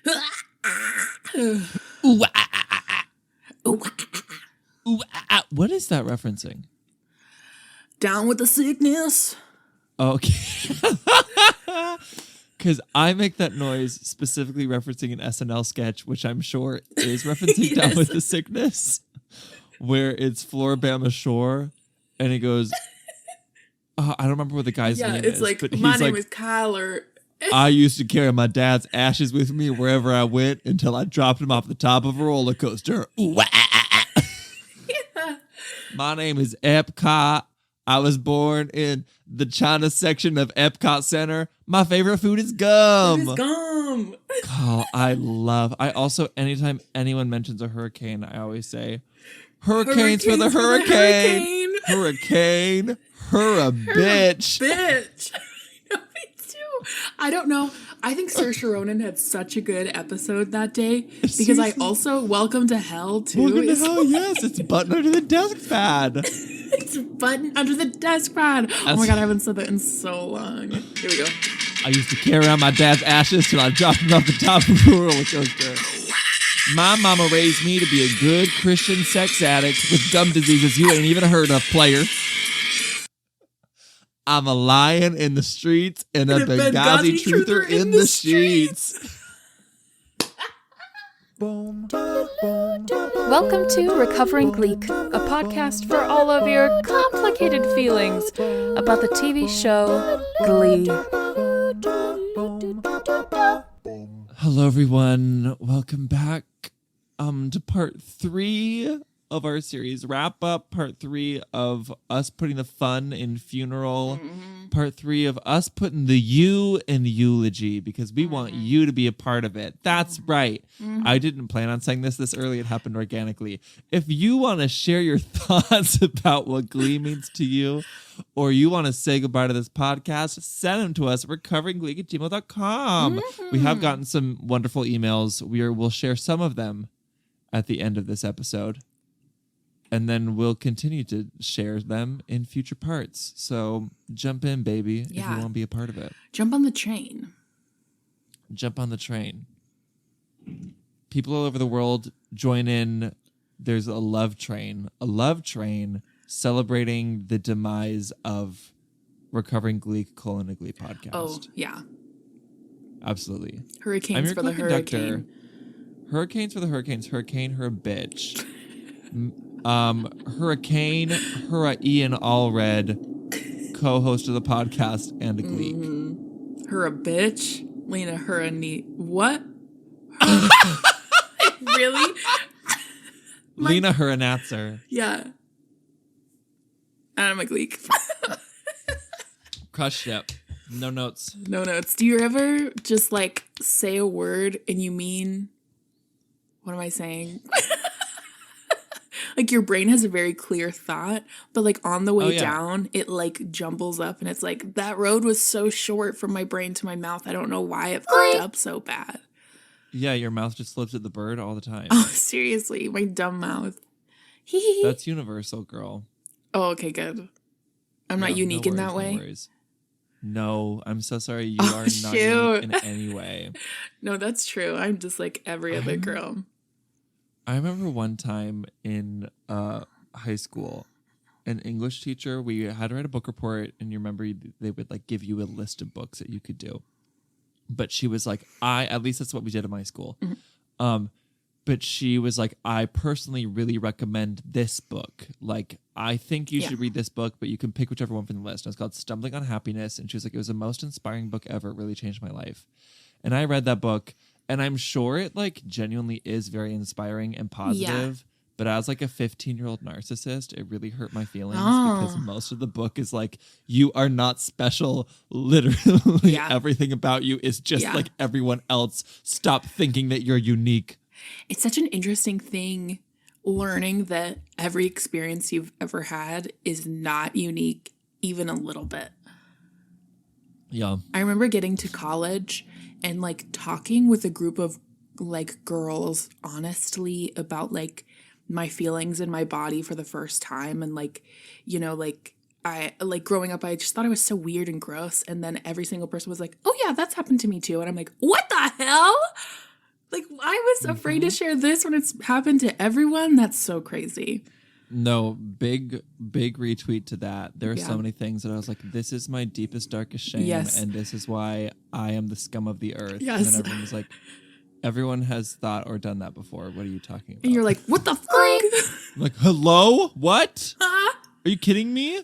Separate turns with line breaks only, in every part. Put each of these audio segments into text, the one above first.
Ooh, ah, ah, ah, ah. Ooh, ah, ah, ah. Ooh, ah, ah. What is that referencing?
Down with the sickness.
Okay. Because I make that noise specifically referencing an SNL sketch, which I'm sure is referencing
Yes.
Down with the Sickness, where it's Floribama Shore, and he goes, I don't remember what the guy's
Yeah,
name
it's
is,
like,
but
my
he's
name
like,
is Kyler.
I used to carry my dad's ashes with me wherever I went until I dropped him off the top of a roller coaster. Ooh, ah, ah, ah.
Yeah.
My name is Epcot. I was born in the China section of Epcot Center. My favorite food is gum.
It is gum.
Oh, I also, anytime anyone mentions a hurricane, I always say, hurricanes for the hurricane. Hurricane. Hurra, bitch.
Bitch. I know, me too. I don't know. I think Saoirse Ronan had such a good episode that day because
Seriously?
I also Welcome to Hell too.
Welcome to hell, yes. It's button under the desk pad.
It's button under the desk pad. Oh my god, I haven't said that in so long. Here we go.
I used to carry around my dad's ashes till I dropped him off the top of a roller coaster. My mama raised me to be a good Christian sex addict with gum diseases you ain't even heard of, player. I'm a lion in the streets and a Benghazi truther in the streets.
Welcome to Recovering Gleek, a podcast for all of your complicated feelings about the TV show Glee.
Hello, everyone. Welcome back to part 3 of our series. Wrap up part 3 of us putting the fun in funeral. Part 3 of us putting the you in eulogy because we want you to be a part of it. That's right. I didn't plan on saying this early. It happened organically. If you want to share your thoughts about what Glee means to you, or you want to say goodbye to this podcast, send them to us at recoveringgleek@gmail.com. We have gotten some wonderful emails. We'll share some of them at the end of this episode. And then we'll continue to share them in future parts. So jump in, baby, if you want to be a part of it.
Jump on the train.
Jump on the train. People all over the world join in. There's a love train celebrating the demise of Recovering Gleek: A Glee podcast.
Oh, yeah.
Absolutely.
Hurricanes for the hurricane.
Hurricanes for the hurricanes. Hurricane, her bitch. Hurricane, her Ian Allred, co-host of the podcast and a Gleek.
Her a bitch. Lena, her a neat. What? Really?
Lena, her a Natzer.
Yeah. I'm a Gleek.
Crushed it. No notes.
No notes. Do you ever just like say a word and you mean, what am I saying? Like your brain has a very clear thought, but like on the way down, it like jumbles up and it's like, that road was so short from my brain to my mouth. I don't know why it fucked up so bad.
Yeah, your mouth just slips at the bird all the time.
Oh, seriously, my dumb mouth.
That's universal, girl.
Oh, okay, good. I'm not unique in that way.
No worries. No, I'm so sorry. You are not unique in any way.
No, that's true. I'm just like every other girl.
I remember one time in high school, an English teacher, we had to write a book report, and you remember they would like give you a list of books that you could do. But she was like, at least that's what we did in my school. But she was like, I personally really recommend this book. Like, I think you should read this book, but you can pick whichever one from the list. And it's called Stumbling on Happiness. And she was like, it was the most inspiring book ever. It really changed my life. And I read that book. And I'm sure it like genuinely is very inspiring and positive. Yeah. But as like a 15-year-old narcissist, it really hurt my feelings because most of the book is like, you are not special. Literally everything about you is just like everyone else. Stop thinking that you're unique.
It's such an interesting thing learning that every experience you've ever had is not unique even a little bit.
Yeah.
I remember getting to college and like talking with a group of like girls honestly about like my feelings in my body for the first time. And like, you know, like I like growing up, I just thought I was so weird and gross. And then every single person was like, oh yeah, that's happened to me too. And I'm like, what the hell? afraid to share this when it's happened to everyone? That's so crazy.
No, big retweet to that. There are
Yeah.
so many things that I was like, this is my deepest, darkest shame.
Yes.
And this is why I am the scum of the earth.
Yes.
And then everyone was like, everyone has thought or done that before. What are you talking about?
And you're like, what the fuck?
I'm like, hello? What?
Huh?
Are you kidding me?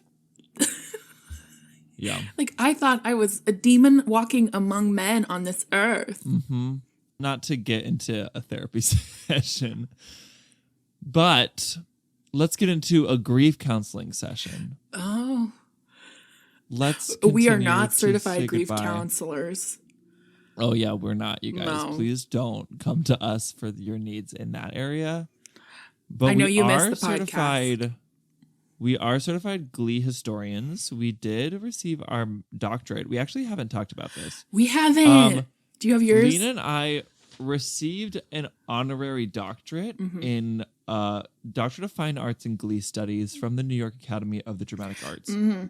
Yeah.
Like, I thought I was a demon walking among men on this earth.
Mm-hmm. Not to get into a therapy session, but let's get into a grief counseling session.
Oh.
Let's
We are
continue
not
to
certified
say
grief
goodbye.
counselors.
Oh, yeah, we're not, you guys.
No.
Please don't come to us for your needs in that area. But
I know
we
you
are
missed the podcast.
certified. We are certified Glee historians. We did receive our doctorate. We actually haven't talked about this.
We haven't. Do you have yours?
Lena and I received an honorary doctorate in Doctorate of Fine Arts and Glee Studies from the New York Academy of the Dramatic Arts.
Mm-hmm.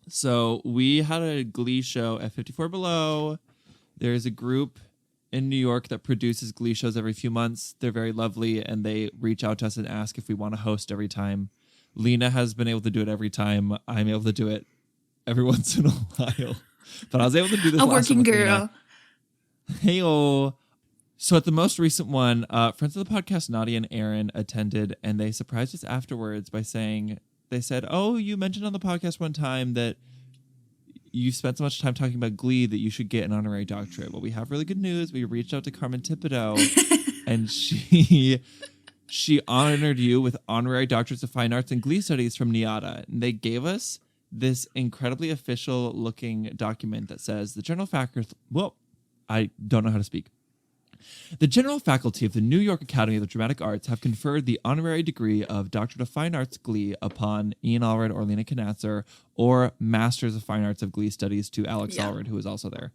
So we had a Glee show at 54 Below. There's a group in New York that produces Glee shows every few months. They're very lovely, and they reach out to us and ask if we want to host every time. Lena has been able to do it every time. I'm able to do it every once in a while. But I was able to do this
A
last
working
one with
girl.
Lena. Hey-oh. So at the most recent one, friends of the podcast, Nadia and Aaron, attended, and they surprised us afterwards by saying, they said, oh, you mentioned on the podcast one time that you spent so much time talking about Glee that you should get an honorary doctorate. Well, we have really good news. We reached out to Carmen Thibodeau, and she honored you with honorary doctorates of fine arts and Glee studies from NIADA. And they gave us this incredibly official looking document that says the general faculty. Well, I don't know how to speak. The general faculty of the New York Academy of the Dramatic Arts have conferred the honorary degree of Doctorate of Fine Arts Glee upon Ian Allred or Lena Knatzer, or Masters of Fine Arts of Glee Studies to Alex Allred, who was also there,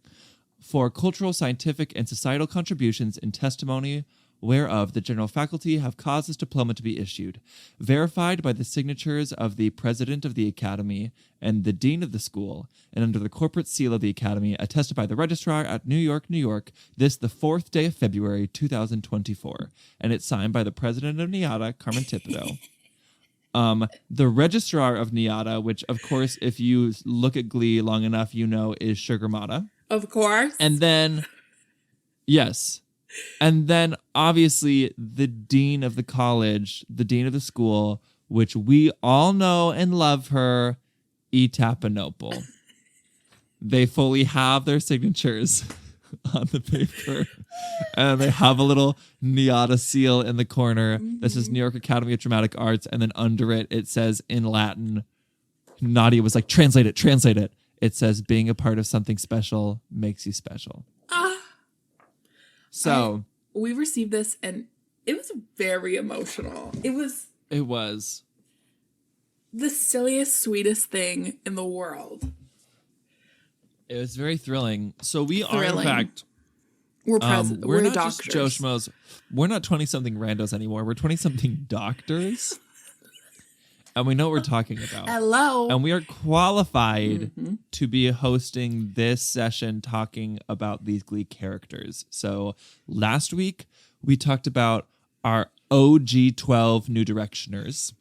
for cultural, scientific, and societal contributions in testimony whereof the general faculty have caused this diploma to be issued, verified by the signatures of the president of the academy and the dean of the school, and under the corporate seal of the academy, attested by the registrar at New York, New York, this the 4th day of February, 2024, and it's signed by the president of NIADA, Carmen Thibodeau. The registrar of NIADA, which, of course, if you look at Glee long enough, you know is Sugar Mata.
Of course.
And then, yes. And then, obviously, the dean of the college, the dean of the school, which we all know and love her, E. Tapanople. They fully have their signatures on the paper. And they have a little NIADA seal in the corner that says New York Academy of Dramatic Arts. And then under it, it says in Latin, Nadia was like, translate it, translate it. It says, being a part of something special makes you special. So
we received this and it was very emotional. It was the silliest, sweetest thing in the world.
It was very thrilling. So we are, in
Thrilling.
fact,
We're
we're not
doctors.
just Joe Schmoes. We're not 20-something randos anymore. We're 20-something doctors. And we know what we're talking about.
Hello.
And we are qualified to be hosting this session talking about these Glee characters. So last week, we talked about our OG 12 New Directioners.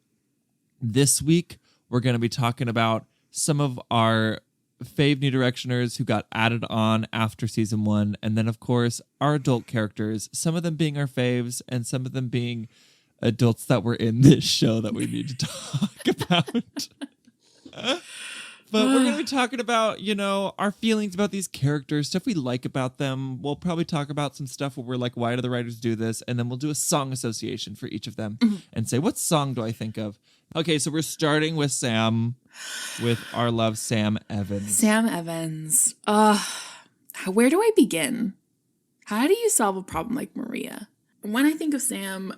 This week, we're going to be talking about some of our fave New Directioners who got added on after season 1. And then, of course, our adult characters, some of them being our faves and some of them being adults that were in this show that we need to talk about. But we're going to be talking about, you know, our feelings about these characters, stuff we like about them. We'll probably talk about some stuff where we're like, why do the writers do this? And then we'll do a song association for each of them and say, what song do I think of? Okay, so we're starting with Sam, with our love, Sam Evans.
Sam Evans. Where do I begin? How do you solve a problem like Maria? When I think of Sam,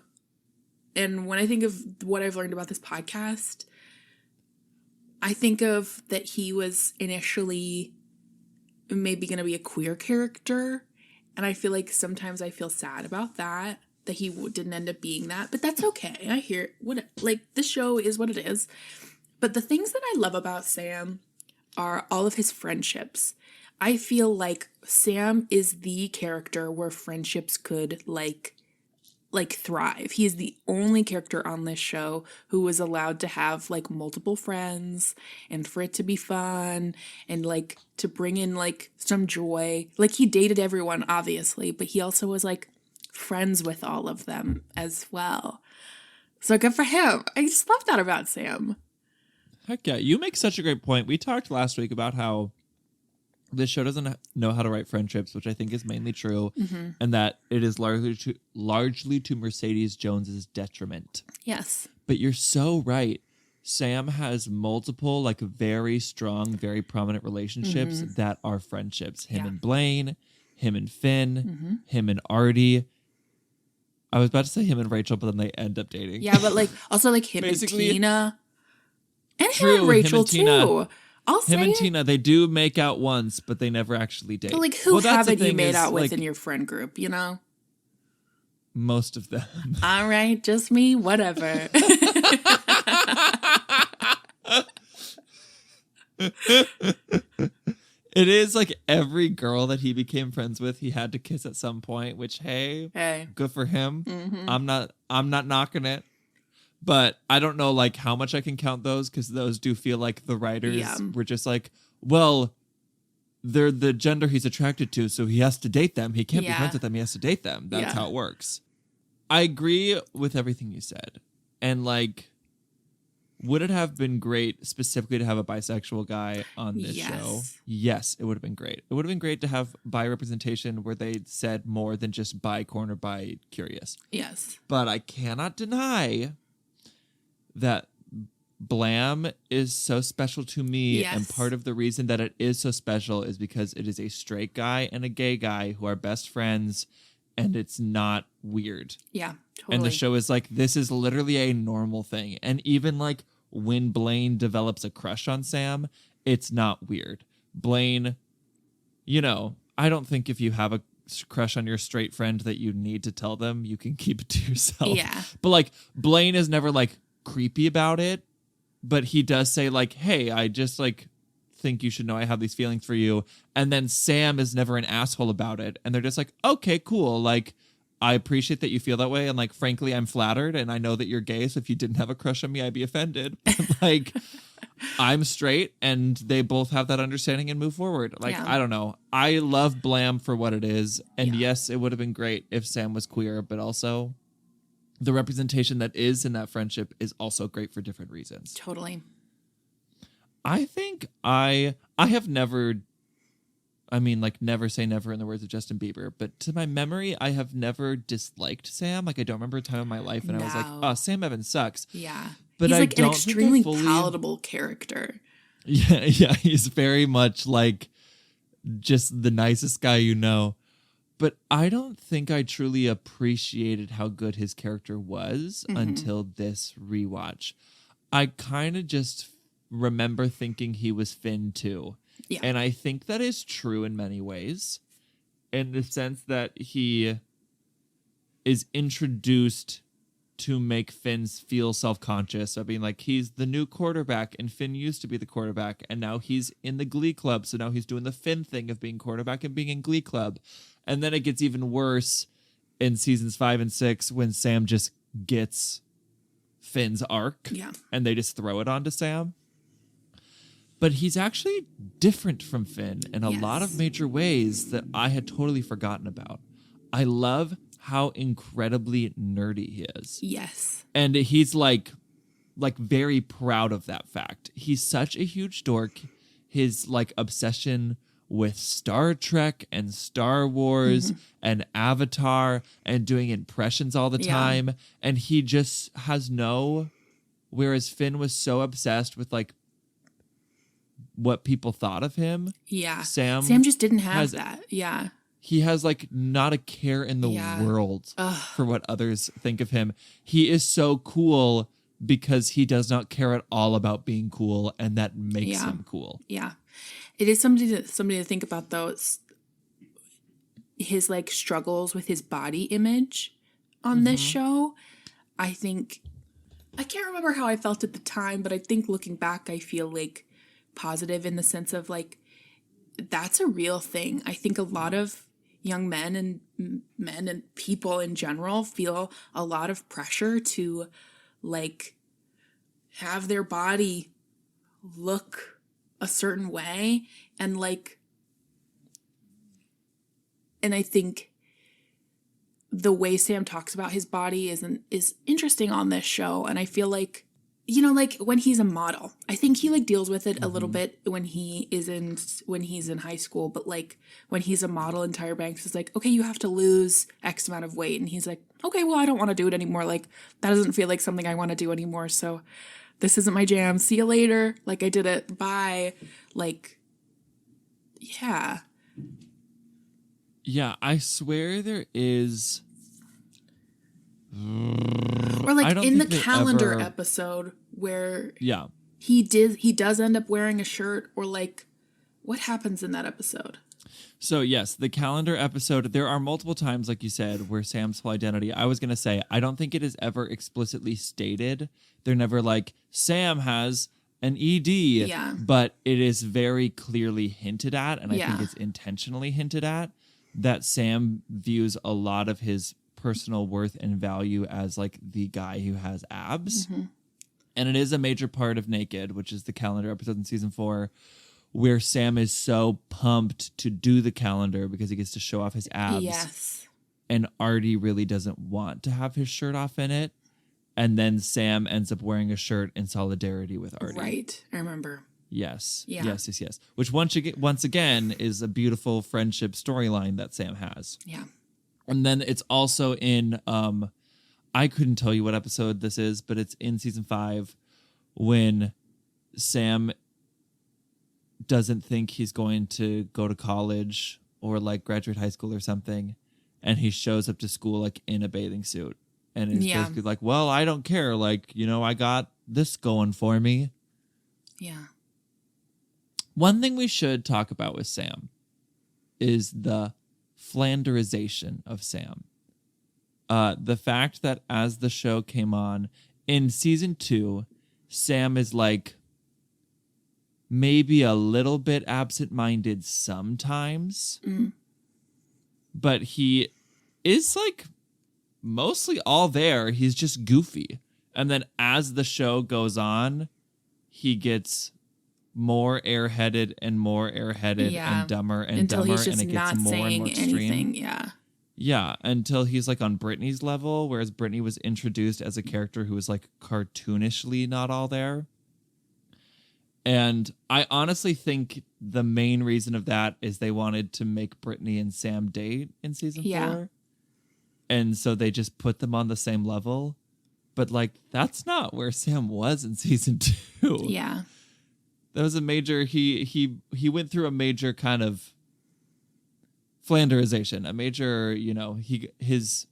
and when I think of what I've learned about this podcast, I think of that he was initially maybe going to be a queer character. And I feel like sometimes I feel sad about that he didn't end up being that. But that's okay. I hear this show is what it is. But the things that I love about Sam are all of his friendships. I feel like Sam is the character where friendships could like thrive. He is the only character on this show who was allowed to have like multiple friends and for it to be fun and like to bring in like some joy. Like he dated everyone obviously, but he also was like friends with all of them as well. So good for him. I just love that about Sam.
Heck yeah, you make such a great point. We talked last week about how this show doesn't know how to write friendships, which I think is mainly true, and that it is largely to Mercedes Jones's detriment.
Yes.
But you're so right. Sam has multiple, like, very strong, very prominent relationships that are friendships. Him and Blaine, him and Finn, him and Artie. I was about to say him and Rachel, but then they end up dating.
Yeah, but like also like him and Tina. And
True,
him and Rachel
him and Tina.
too. I'll say
Him and
it.
Tina, they do make out once, but they never actually date.
But like who
that's the
haven't you
thing
made
is,
out with
like,
in your friend group, you know?
most of them.
All right, just me, whatever.
It is like every girl that he became friends with, he had to kiss at some point, which hey, good for him. I'm not knocking it. But I don't know like how much I can count those, because those do feel like the writers were just like, well, they're the gender he's attracted to, so he has to date them. He can't be friends with them. He has to date them. That's how it works. I agree with everything you said. And like, would it have been great specifically to have a bisexual guy on this show? Yes, it would have been great. It would have been great to have bi representation where they said more than just bi corner, bi curious.
Yes.
But I cannot deny that Blam is so special to me, and part of the reason that it is so special is because it is a straight guy and a gay guy who are best friends, and it's not weird.
Yeah, totally.
And the show is like, this is literally a normal thing. And even like when Blaine develops a crush on Sam, it's not weird. Blaine, you know, I don't think if you have a crush on your straight friend that you need to tell them, you can keep it to yourself.
Yeah.
But like Blaine is never like creepy about it, but he does say like, hey, I just like think you should know I have these feelings for you. And then Sam is never an asshole about it, and they're just like, okay, cool, like I appreciate that you feel that way, and like frankly I'm flattered, and I know that you're gay, so if you didn't have a crush on me I'd be offended. But like I'm straight, and they both have that understanding and move forward. Like I don't know, I love Blam for what it is, and yes, it would have been great if Sam was queer, but also the representation that is in that friendship is also great for different reasons.
Totally.
I think I have never, I mean, like, never say never in the words of Justin Bieber, but to my memory, I have never disliked Sam. Like, I don't remember a time in my life when I was like, oh, Sam Evans sucks.
Yeah.
But
he's
I
like
don't
an extremely
think
palatable character.
Yeah, he's very much like just the nicest guy you know. But I don't think I truly appreciated how good his character was until this rewatch. I kind of just remember thinking he was Finn too. Yeah. And I think that is true in many ways, in the sense that he is introduced to make Finn feel self-conscious of being like, he's the new quarterback and Finn used to be the quarterback, and now he's in the Glee Club, so now he's doing the Finn thing of being quarterback and being in Glee Club. And then it gets even worse in seasons 5 and 6 when Sam just gets Finn's arc and they just throw it onto Sam. But he's actually different from Finn in a lot of major ways that I had totally forgotten about. I love how incredibly nerdy he is.
Yes.
And he's like very proud of that fact. He's such a huge dork. His like obsession with Star Trek and Star Wars and Avatar and doing impressions all the time. And he just has whereas Finn was so obsessed with like what people thought of him.
Yeah.
Sam
just didn't have that. Yeah.
He has like not a care in the world for what others think of him. He is so cool because he does not care at all about being cool, and that makes him cool.
Yeah. It is something to think about, though. It's his like struggles with his body image on this show. I think, I can't remember how I felt at the time, but I think looking back, I feel like positive in the sense of like that's a real thing. I think a lot of young men and people in general feel a lot of pressure to like have their body look a certain way, and like, and I think the way Sam talks about his body is interesting on this show. And I feel like, you know, like when he's a model, I think he like deals with it a little bit when he's in high school, but like when he's a model and Tyra Banks is like, okay, you have to lose X amount of weight, and he's like, okay, well, I don't want to do it anymore. Like that doesn't feel like something I want to do anymore. So this isn't my jam. See you later. Like I did it. Bye. Like, yeah.
Yeah, I swear there is.
Or like in the calendar episode where he does end up wearing a shirt, or like what happens in that episode?
So yes, the calendar episode, there are multiple times, like you said, where Sam's full identity. I was going to say, I don't think it is ever explicitly stated. They're never like, Sam has an ED, but it is very clearly hinted at, and I think it's intentionally hinted at, that Sam views a lot of his personal worth and value as like the guy who has abs. And it is a major part of Naked, which is the calendar episode in season 4, where Sam is so pumped to do the calendar because he gets to show off his abs.
Yes.
And Artie really doesn't want to have his shirt off in it. And then Sam ends up wearing a shirt in solidarity with Artie.
Right. I remember.
Yes.
Yeah.
Yes. Which once again is a beautiful friendship storyline that Sam has.
Yeah.
And then it's also in, I couldn't tell you what episode this is, but it's in season 5 when Sam doesn't think he's going to go to college or like graduate high school or something. And he shows up to school like in a bathing suit. And it's basically like, well, I don't care. Like, you know, I got this going for me.
Yeah.
One thing we should talk about with Sam is the Flanderization of Sam. The fact that as the show came on in season 2, Sam is like maybe a little bit absent-minded sometimes, but he is like mostly all there. He's just goofy. And then as the show goes on, he gets more airheaded and dumber and
until
dumber,
he's just
and it gets
not
more and more extreme.
Anything.
Yeah, until he's like on Brittany's level, whereas Brittany was introduced as a character who was like cartoonishly not all there. And I honestly think the main reason of that is they wanted to make Brittany and Sam date in season 4. And so they just put them on the same level. But like, that's not where Sam was in season 2.
Yeah.
That was a major, he went through a major kind of Flanderization, a major, you know, his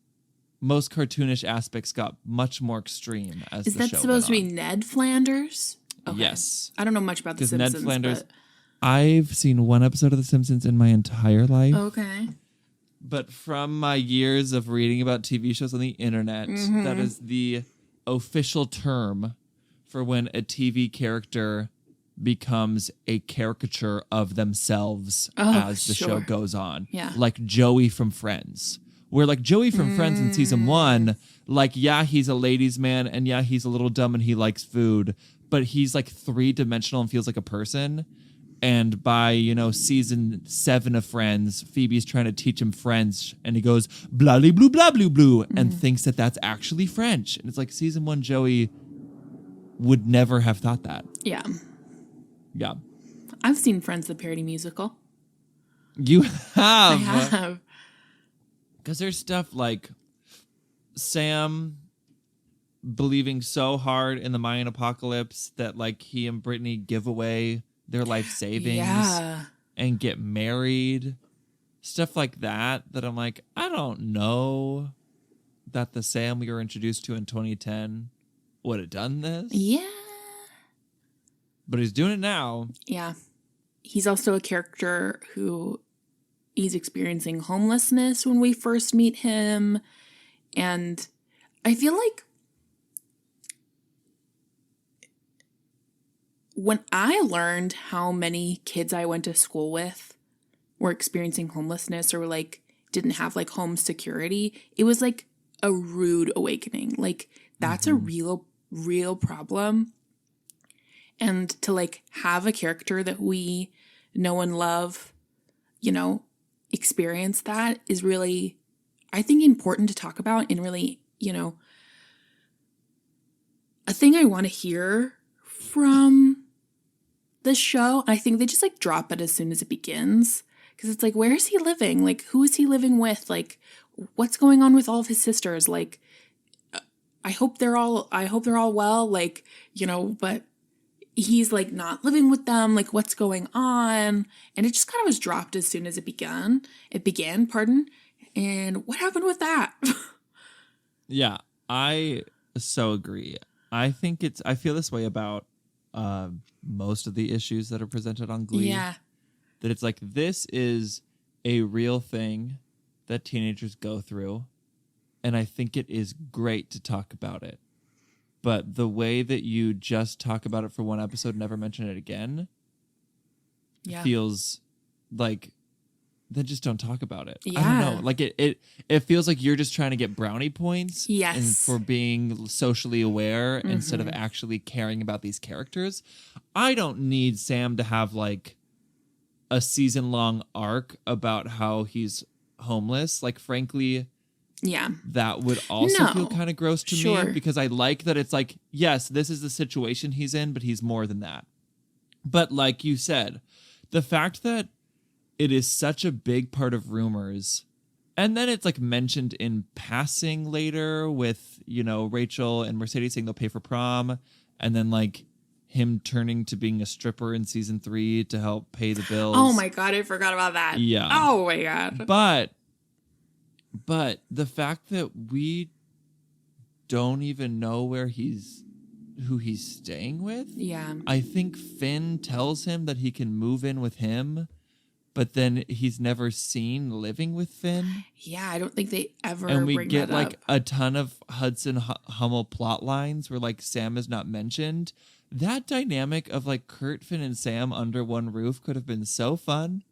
most cartoonish aspects got much more extreme as the show went on. Is that supposed
to be Ned Flanders?
Okay. Yes.
I don't know much about The Simpsons.
Ned Flanders, I've seen one episode of The Simpsons in my entire life.
Okay.
But from my years of reading about TV shows on the internet, that is the official term for when a TV character becomes a caricature of themselves as the show goes on.
Yeah.
Like Joey from Friends. Where like Joey from Friends in season 1, like, yeah, he's a ladies' man, and yeah, he's a little dumb and he likes food, but he's like 3-dimensional and feels like a person. And by, you know, season 7 of Friends, Phoebe's trying to teach him French, and he goes, blah, blah, blah, blah, blah, blah, and thinks that that's actually French. And it's like season 1 Joey would never have thought that.
Yeah.
Yeah.
I've seen Friends, the parody musical.
You have?
I have.
Because there's stuff like Sam believing so hard in the Mayan apocalypse that like he and Brittany give away their life savings and get married. Stuff like that I'm like, I don't know that the Sam we were introduced to in 2010 would have done this.
Yeah.
But he's doing it now.
Yeah. He's also a character who he's experiencing homelessness when we first meet him. And I feel like when I learned how many kids I went to school with were experiencing homelessness or like didn't have like home security, it was like a rude awakening. Like that's a real problem. And to like have a character that we know and love, you know, experience that is really, I think, important to talk about, and really, you know, a thing I want to hear from the show. I think they just like drop it as soon as it begins, because it's like, where is he living? Like, who is he living with? Like, what's going on with all of his sisters? Like, I hope they're all well, like, you know, but he's like not living with them. Like, what's going on? And it just kind of was dropped as soon as it began, pardon. And what happened with that?
Yeah, I so agree. I feel this way about most of the issues that are presented on Glee.
Yeah.
That it's like, this is a real thing that teenagers go through, and I think it is great to talk about it. But the way that you just talk about it for one episode, never mention it again, feels like, then just don't talk about it.
Yeah.
I don't know. Like it feels like you're just trying to get brownie points.
Yes.
And for being socially aware instead of actually caring about these characters. I don't need Sam to have like a season-long arc about how he's homeless. Like, frankly, that would also feel kind of gross to me, because I like that it's like, yes, this is the situation he's in, but he's more than that. But like you said, the fact that it is such a big part of Rumors, and then it's like mentioned in passing later with, you know, Rachel and Mercedes saying they'll pay for prom, and then like him turning to being a stripper in season 3 to help pay the bills.
Oh my God, I forgot about that.
Yeah.
Oh my God.
But the fact that we don't even know who he's staying with.
Yeah.
I think Finn tells him that he can move in with him, but then he's never seen living with Finn.
Yeah, I don't think they ever
and we
bring
get
that
like
up.
a ton of Hudson Hummel plot lines where like Sam is not mentioned. That dynamic of like Kurt, Finn, and Sam under one roof could have been so fun,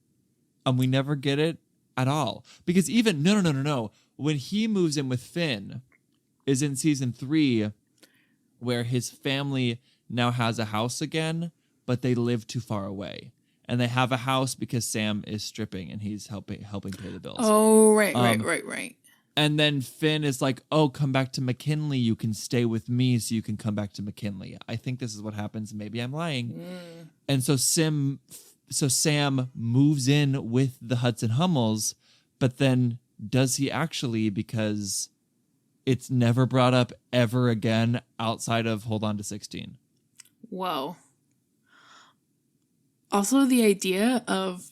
and we never get it at all. Because even no, when he moves in with Finn is in season 3, where his family now has a house again, but they live too far away. And they have a house because Sam is stripping and he's helping pay the bills.
Oh, right.
And then Finn is like, oh, come back to McKinley. You can stay with me so you can come back to McKinley. I think this is what happens. Maybe I'm lying. And so Sam moves in with the Hudson Hummels, but then does he actually? Because it's never brought up ever again outside of Hold On to 16.
Whoa. Also, the idea of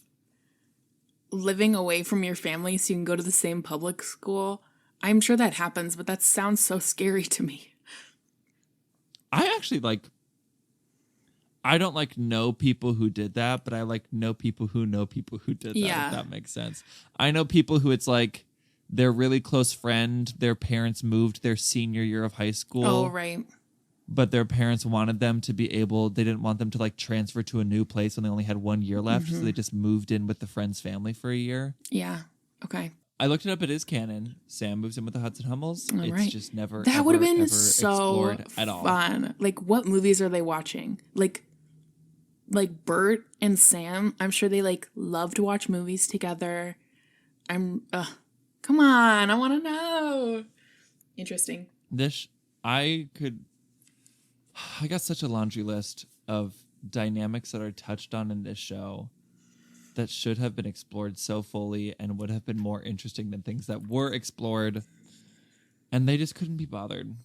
living away from your family so you can go to the same public school, I'm sure that happens, but that sounds so scary to me.
I actually I don't like know people who did that, but I like know people who did that, if that makes sense. I know people who it's like their really close friend, their parents moved their senior year of high school.
Oh, right.
But their parents wanted them to be able, they didn't want them to like transfer to a new place when they only had 1 year left. So they just moved in with the friend's family for a year.
Yeah. Okay.
I looked it up. It is canon. Sam moves in with the Hudson Hummels.
All
it's
right.
just never
that would have been
ever
so
explored at all.
fun. Like, what movies are they watching? Like Bert and Sam, I'm sure they like love to watch movies together. Come on, I want to know. Interesting.
I got such a laundry list of dynamics that are touched on in this show that should have been explored so fully and would have been more interesting than things that were explored, and they just couldn't be bothered.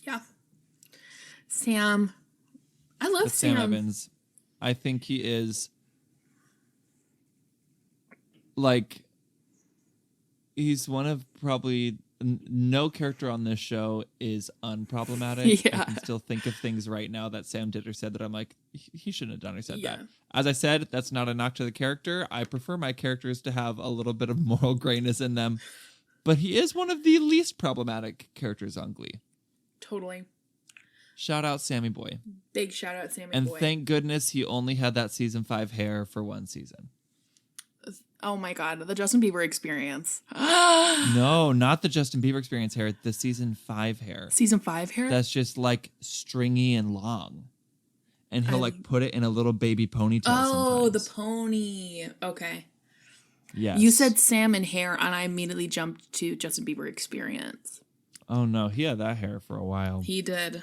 Yeah. Sam. I love Sam.
Sam Evans. I think he is like, he's one of probably no character on this show is unproblematic.
Yeah.
I can still think of things right now that Sam did or said that I'm like, he shouldn't have done or said
Yeah.
that. As I said, that's not a knock to the character. I prefer my characters to have a little bit of moral grayness in them. But he is one of the least problematic characters on Glee.
Totally.
Shout out Sammy Boy.
Big shout out Sammy
and
Boy.
Thank goodness he only had that season 5 hair for one season.
Oh my God, the Justin Bieber experience.
No, not the Justin Bieber experience hair. The season 5 hair.
Season 5 hair?
That's just like stringy and long. And he'll like put it in a little baby ponytail
Oh,
sometimes.
the pony. Okay.
Yes.
You said Sam and hair, and I immediately jumped to Justin Bieber experience.
Oh no, he had that hair for a while.
He did.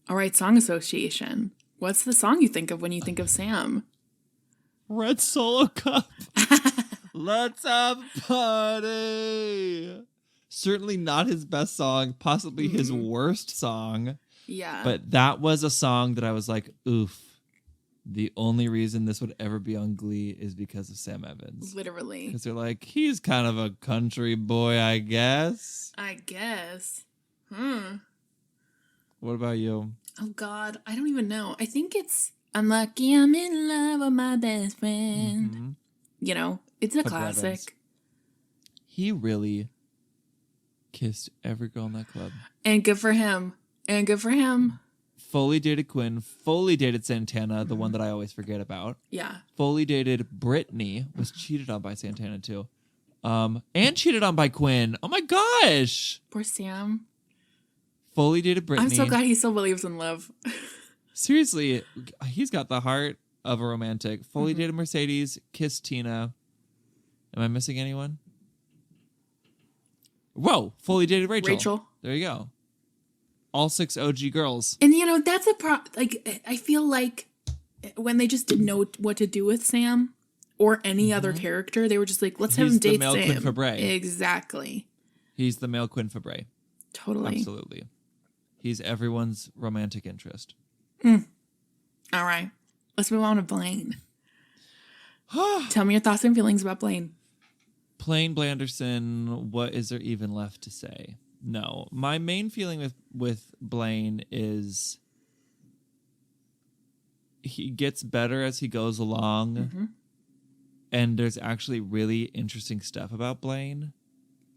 All right, song association. What's the song you think of when you think of Sam?
Red Solo Cup. Let's have a party. Certainly not his best song, possibly his worst song.
Yeah.
But that was a song that I was like, oof. The only reason this would ever be on Glee is because of Sam Evans.
Literally.
Because they're like, he's kind of a country boy, I guess.
I guess.
What about you?
Oh, God. I don't even know. I think it's I'm lucky I'm in love with my best friend.
Mm-hmm.
You know, it's a
Tucker
classic.
Evans. He really kissed every girl in that club.
And good for him. And good for him.
Fully dated Quinn. Fully dated Santana, the one that I always forget about.
Yeah.
Fully dated Brittany. Was cheated on by Santana, too. And cheated on by Quinn. Oh, my gosh.
Poor Sam.
Fully dated Brittany.
I'm so glad he still believes in love.
Seriously, he's got the heart of a romantic. Fully dated Mercedes, kissed Tina. Am I missing anyone? Whoa, fully dated Rachel. There you go. All 6 OG girls.
And, you know, that's like, I feel like when they just didn't know what to do with Sam or any other character, they were just like, let's have him date
He's the male
Sam.
Quinn Fabray.
Exactly.
He's the male Quinn Fabray.
Totally.
Absolutely. He's everyone's romantic interest.
All right. Let's move on to Blaine. Tell me your thoughts and feelings about Blaine.
Plain Blanderson, what is there even left to say? No. My main feeling with Blaine is he gets better as he goes along. And there's actually really interesting stuff about Blaine.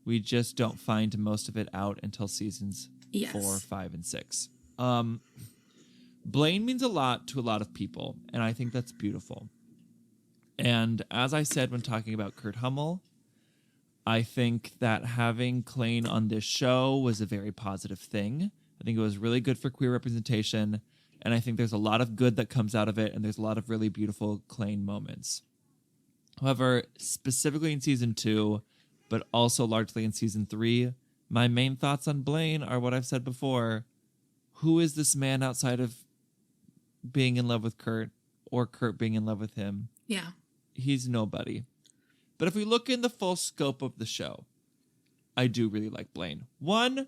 We just don't find most of it out until seasons 4, 5, and 6. Blaine means a lot to a lot of people, and I think that's beautiful. And as I said when talking about Kurt Hummel, I think that having Klain on this show was a very positive thing. I think it was really good for queer representation, and I think there's a lot of good that comes out of it, and there's a lot of really beautiful Klain moments. However, specifically in season 2, but also largely in season 3, my main thoughts on Blaine are what I've said before. Who is this man outside of being in love with Kurt or Kurt being in love with him?
Yeah.
He's nobody. But if we look in the full scope of the show, I do really like Blaine. 1,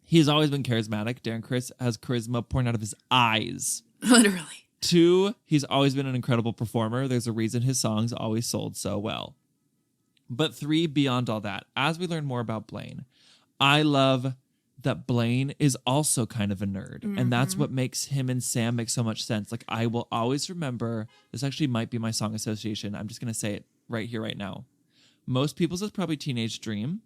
he's always been charismatic. Darren Criss has charisma pouring out of his eyes.
Literally.
2, he's always been an incredible performer. There's a reason his songs always sold so well. But 3, beyond all that, as we learn more about Blaine, I love that Blaine is also kind of a nerd. And that's what makes him and Sam make so much sense. Like, I will always remember, this actually might be my song association. I'm just going to say it right here, right now. Most people's is probably Teenage Dream,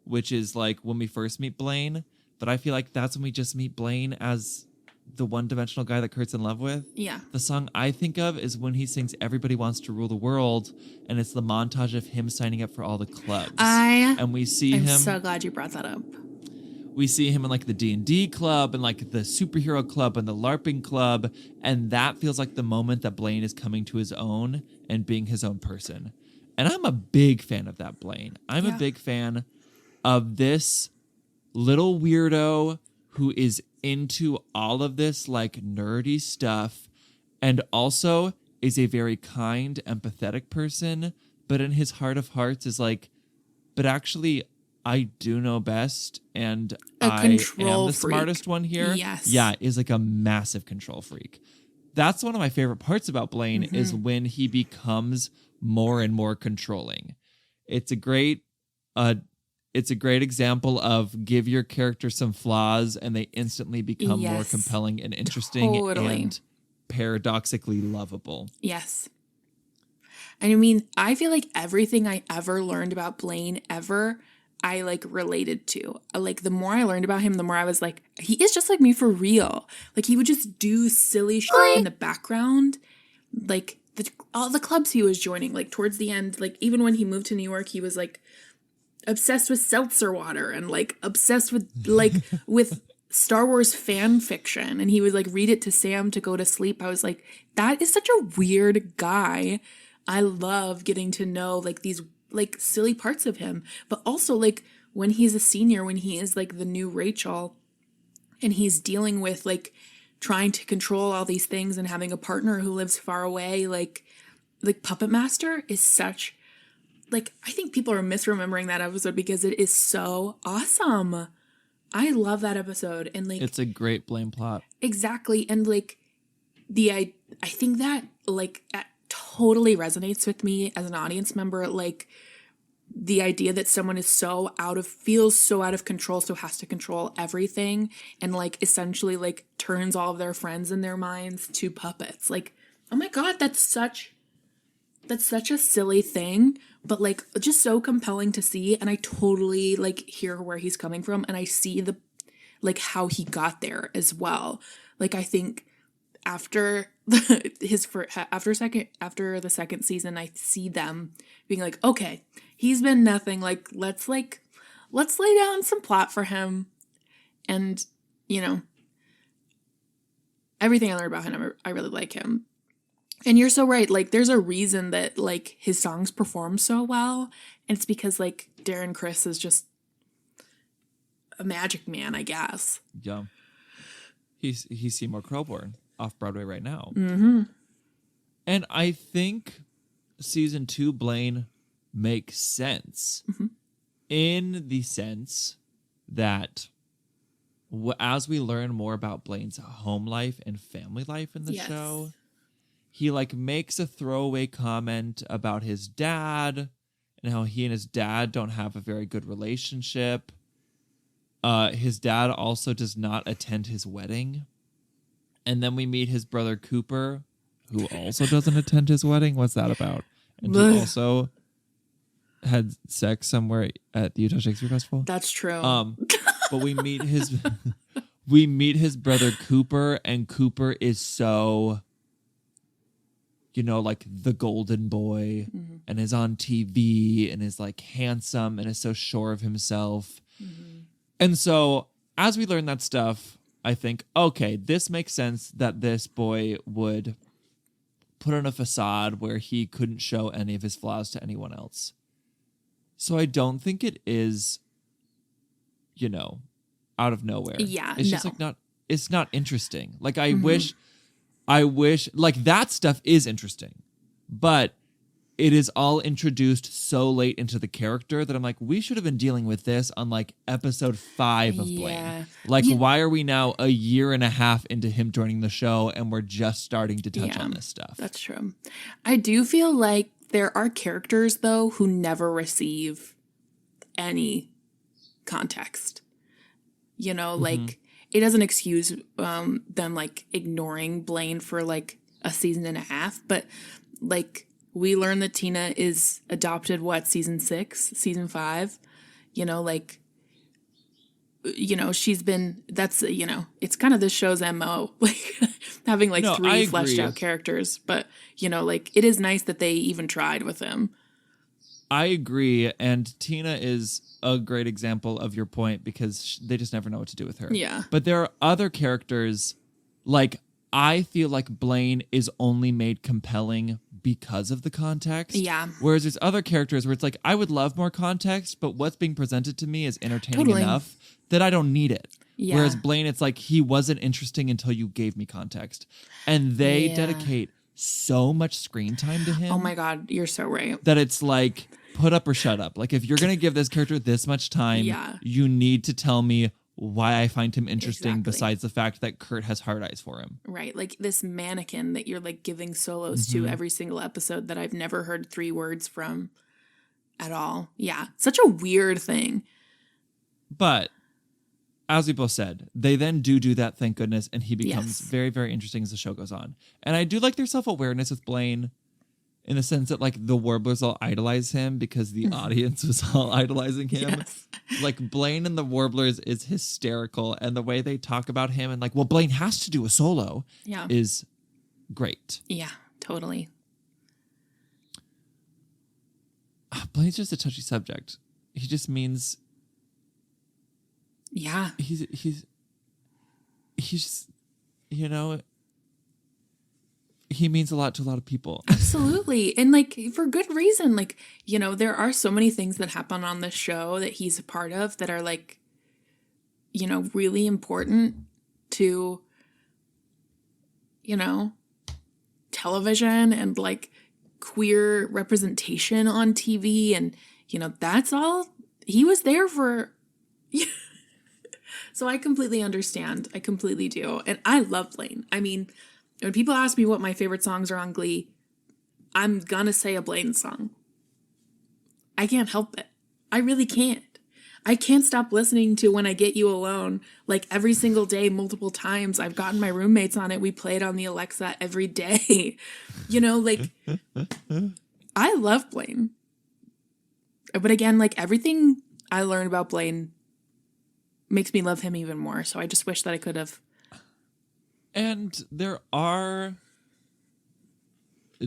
which is like when we first meet Blaine. But I feel like that's when we just meet Blaine as the one-dimensional guy that Kurt's in love with.
Yeah.
The song I think of is when he sings Everybody Wants to Rule the World, and it's the montage of him signing up for all the clubs. And we see
I'm
him.
so glad you brought that up.
We see him in like the D&D club and like the superhero club and the LARPing club. And that feels like the moment that Blaine is coming to his own and being his own person. And I'm a big fan of that Blaine. I'm a big fan of this little weirdo who is into all of this like nerdy stuff and also is a very kind, empathetic person. But in his heart of hearts is like, but actually I do know best, and I am the smartest one here.
Yes.
Yeah, is like a massive control freak. That's one of my favorite parts about Blaine is when he becomes more and more controlling. It's a great example of give your character some flaws and they instantly become more compelling and interesting and paradoxically lovable.
Yes. And I mean, I feel like everything I ever learned about Blaine I like related to. Like the more I learned about him, the more I was like, he is just like me for real. Like he would just do silly shit in the background. Like all the clubs he was joining, like towards the end, like even when he moved to New York, he was like obsessed with seltzer water and like obsessed with like with Star Wars fan fiction, and he would like read it to Sam to go to sleep. I was like, that is such a weird guy. I love getting to know like these like silly parts of him, but also like when he's a senior, when he is like the new Rachel and he's dealing with like trying to control all these things and having a partner who lives far away, like Puppet Master is such, like, I think people are misremembering that episode because it is so awesome. I love that episode. And like,
it's a great Blaine plot.
Exactly. And like I think that like that totally resonates with me as an audience member. Like the idea that someone is feels so out of control, so has to control everything, and like essentially like turns all of their friends in their minds to puppets. Like, oh my God, that's such a silly thing, but like just so compelling to see. And I totally like hear where he's coming from, and I see the like how he got there as well. Like I think after after the second season, I see them being like, okay, he's been nothing. Like let's lay down some plot for him, and you know, everything I learned about him, I really like him. And you're so right. Like there's a reason that like his songs perform so well, and it's because like Darren Criss is just a magic man, I guess.
Yeah, he's Seymour Krelborn off Broadway right now.
Mm-hmm.
And I think season 2 Blaine makes sense in the sense that as we learn more about Blaine's home life and family life in the show, he like makes a throwaway comment about his dad and how he and his dad don't have a very good relationship. His dad also does not attend his wedding. And then we meet his brother Cooper, who also doesn't attend his wedding. What's that about? And he also had sex somewhere at the Utah Shakespeare Festival.
That's true.
But we meet his brother Cooper, and Cooper is so, you know, like the golden boy, and is on TV and is like handsome and is so sure of himself. And so as we learn that stuff, I think, okay, this makes sense that this boy would put on a facade where he couldn't show any of his flaws to anyone else. So I don't think it is, you know, out of nowhere.
Yeah,
it's just like it's not interesting. Like I wish like that stuff is interesting, but it is all introduced so late into the character that I'm like, we should have been dealing with this on like episode 5 of Blaine. Like, why are we now a year and a half into him joining the show and we're just starting to touch on this stuff?
That's true. I do feel like there are characters, though, who never receive any context. You know, like, it doesn't excuse them, like, ignoring Blaine for, like, a season and a half. But, like, we learn that Tina is adopted, season 6, season 5? You know, like, you know, it's kind of this show's MO, like, having, like, 3 fleshed out characters. But, you know, like, it is nice that they even tried with him.
I agree. And Tina is a great example of your point because they just never know what to do with her.
Yeah.
But there are other characters, like, I feel like Blaine is only made compelling because of the context.
Yeah.
Whereas there's other characters where it's like, I would love more context, but what's being presented to me is entertaining enough that I don't need it. Yeah. Whereas Blaine, it's like, he wasn't interesting until you gave me context. And they dedicate so much screen time to him.
Oh my God, you're so right.
That it's like, put up or shut up. Like, if you're going to give this character this much time, you need to tell me why I find him interesting besides the fact that Kurt has hard eyes for him.
Right. Like this mannequin that you're like giving solos to every single episode that I've never heard 3 words from at all. Yeah. Such a weird thing.
But as we both said, they then do that, thank goodness, and he becomes very, very interesting as the show goes on. And I do like their self-awareness with Blaine in the sense that, like, the Warblers all idolize him because the audience was all idolizing him. Yes. Like, Blaine and the Warblers is hysterical, and the way they talk about him and, like, well, Blaine has to do a solo is great.
Yeah, totally.
Blaine's just a touchy subject. He just means
Yeah.
he's just, you know, he means a lot to a lot of people.
Absolutely. And like for good reason. Like, you know, there are so many things that happen on this show that he's a part of that are like, you know, really important to, you know, television and like queer representation on TV. And, you know, that's all he was there for. So I completely understand. I completely do. And I love Blaine. I mean, when people ask me what my favorite songs are on Glee, I'm gonna say a Blaine song. I can't help it. I really can't. I can't stop listening to When I Get You Alone. Like every single day, multiple times. I've gotten my roommates on it. We play it on the Alexa every day. You know, like, I love Blaine. But again, like everything I learned about Blaine makes me love him even more. So I just wish that I could have.
And there are,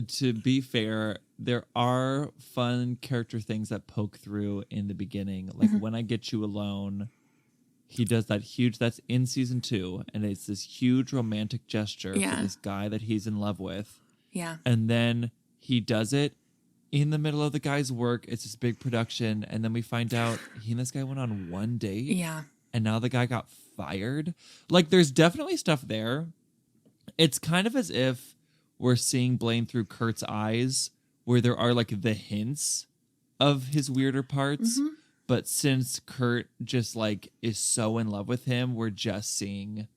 to be fair, there are fun character things that poke through in the beginning. Like When I Get You Alone, he does that huge, that's in season 2, and it's this huge romantic gesture for this guy that he's in love with.
Yeah.
And then he does it in the middle of the guy's work. It's this big production. And then we find out he and this guy went on one date.
Yeah.
And now the guy got fired. Like, there's definitely stuff there. It's kind of as if we're seeing Blaine through Kurt's eyes, where there are like the hints of his weirder parts. But since Kurt just like is so in love with him, we're just seeing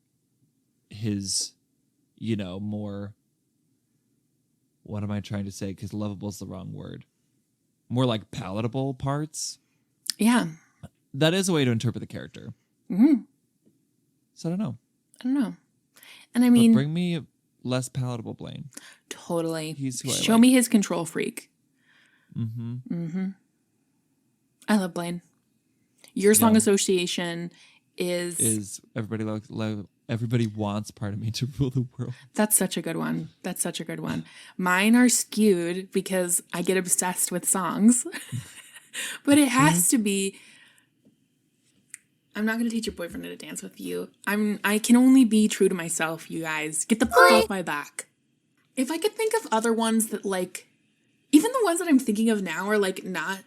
his, you know, more, what am I trying to say? Because lovable is the wrong word. More like palatable parts.
Yeah.
That is a way to interpret the character. So I don't know.
And I mean,
but bring me less palatable Blaine.
Totally.
He's who I
Show
like.
me his control freak. I love Blaine. Your song association is
everybody wants part of me to rule the world.
That's such a good one. Mine are skewed because I get obsessed with songs. But it has to be, I'm not going to teach your boyfriend to dance with you. I can only be true to myself, you guys. Get the fuck off my back. If I could think of other ones that like, even the ones that I'm thinking of now are like not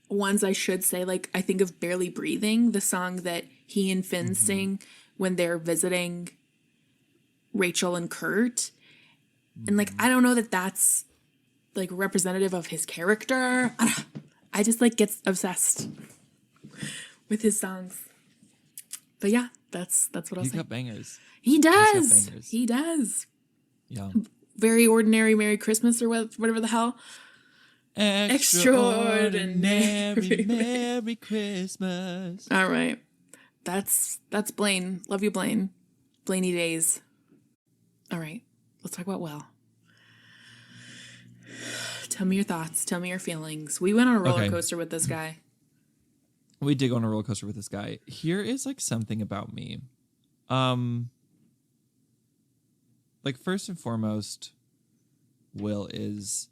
ones I should say. Like I think of Barely Breathing, the song that he and Finn sing when they're visiting Rachel and Kurt. And like, I don't know that that's like representative of his character. I just like get obsessed with his songs. But yeah, that's what I'll say.
He's got bangers.
He does.
Yeah.
Very Ordinary Christmas or whatever the hell.
Extraordinary Merry Christmas.
All right. That's Blaine. Love you, Blaine. Blaney days. All right. Let's talk about Will. Tell me your thoughts. Tell me your feelings. We went on a roller coaster with this guy.
We did go on a roller coaster with this guy. Here is like something about me. Like first and foremost, Will is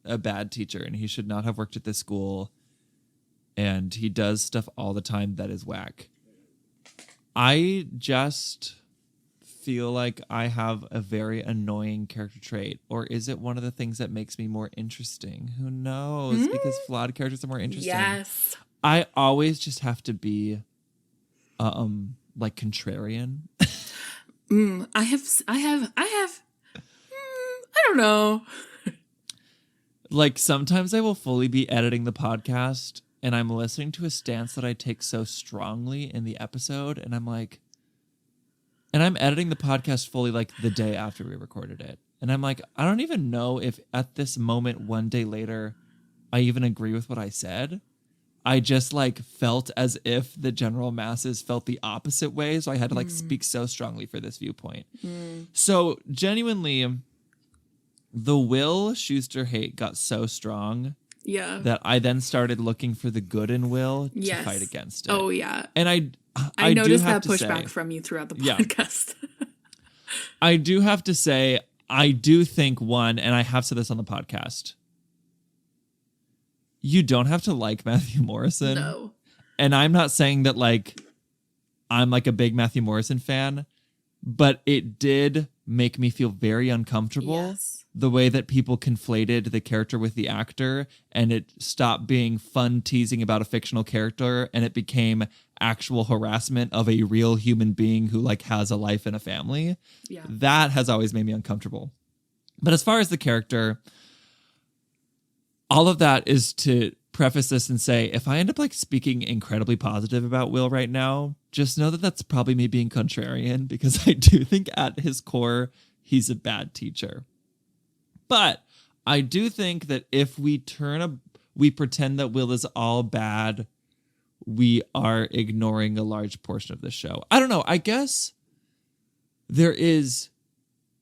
a bad teacher and he should not have worked at this school. And he does stuff all the time that is whack. I just feel like I have a very annoying character trait. Or is it one of the things that makes me more interesting? Who knows? Because flawed characters are more interesting.
Yes.
I always just have to be like contrarian.
I don't know.
Like sometimes I will fully be editing the podcast and I'm listening to a stance that I take so strongly in the episode and I'm like, and I'm editing the podcast fully like the day after we recorded it. And I'm like, I don't even know if at this moment, one day later, I even agree with what I said. I just like felt as if the general masses felt the opposite way. So I had to like speak so strongly for this viewpoint. So genuinely, the Will Schuster hate got so strong that I then started looking for the good in Will to fight against it.
Oh, yeah.
And
I noticed
do have
that
to
pushback
say,
from you throughout the podcast.
I do have to say, I do think one, and I have said this on the podcast, you don't have to like Matthew Morrison.
No.
And I'm not saying that like I'm like a big Matthew Morrison fan, but it did make me feel very uncomfortable.
Yes.
The way that people conflated the character with the actor, and it stopped being fun teasing about a fictional character and it became actual harassment of a real human being who like has a life and a family.
Yeah.
That has always made me uncomfortable. But as far as the character, all of that is to preface this and say, if I end up like speaking incredibly positive about Will right now, just know that that's probably me being contrarian, because I do think at his core, he's a bad teacher. But I do think that if we pretend that Will is all bad, we are ignoring a large portion of the show. I don't know. I guess there is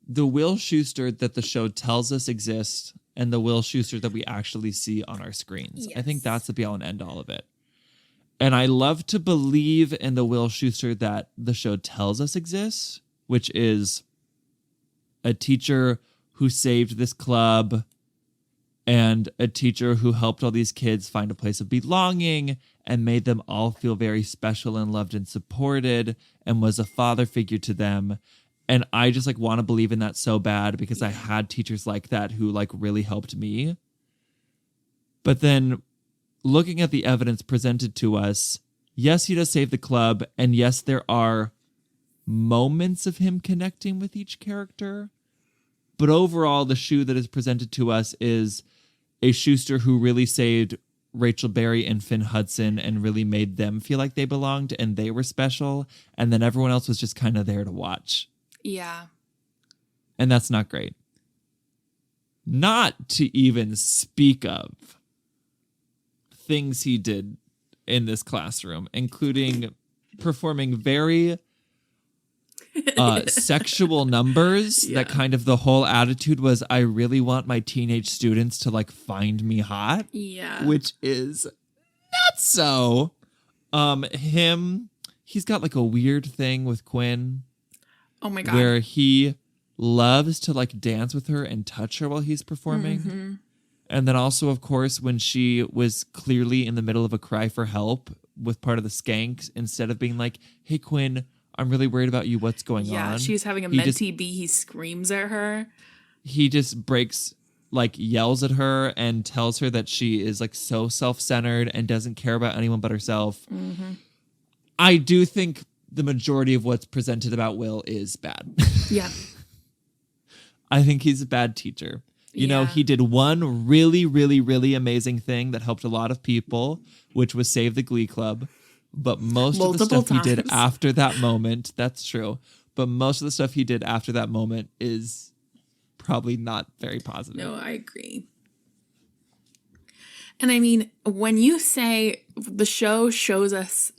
the Will Schuester that the show tells us exists and the Will Schuester that we actually see on our screens.
Yes.
I think that's the be all and end all of it. And I love to believe in the Will Schuester that the show tells us exists, which is a teacher who saved this club and a teacher who helped all these kids find a place of belonging and made them all feel very special and loved and supported and was a father figure to them. And I just like want to believe in that so bad because I had teachers like that who like really helped me. But then looking at the evidence presented to us, yes, he does save the club. And yes, there are moments of him connecting with each character. But overall, the shoe that is presented to us is a Schuester who really saved Rachel Berry and Finn Hudson and really made them feel like they belonged and they were special. And then everyone else was just kind of there to watch.
Yeah.
And that's not great. Not to even speak of things he did in this classroom, including performing very sexual numbers.
Yeah.
That kind of the whole attitude was, I really want my teenage students to like find me hot.
Yeah.
Which is not so. He's got like a weird thing with Quinn.
Oh my God.
Where he loves to like dance with her and touch her while he's performing.
Mm-hmm.
And then also, of course, when she was clearly in the middle of a cry for help with part of the skanks, instead of being like, hey, Quinn, I'm really worried about you. What's going on?
Yeah, she's having a mentee bee. He screams at her. He
just breaks, like yells at her and tells her that she is like so self-centered and doesn't care about anyone but herself.
Mm-hmm.
I do think the majority of what's presented about Will is bad.
Yeah.
I think he's a bad teacher. You know, he did one really, really, really amazing thing that helped a lot of people, which was save the Glee Club. But most of the stuff he did after that moment, that's true. But most of the stuff he did after that moment is probably not very positive.
No, I agree. And I mean, when you say the show shows us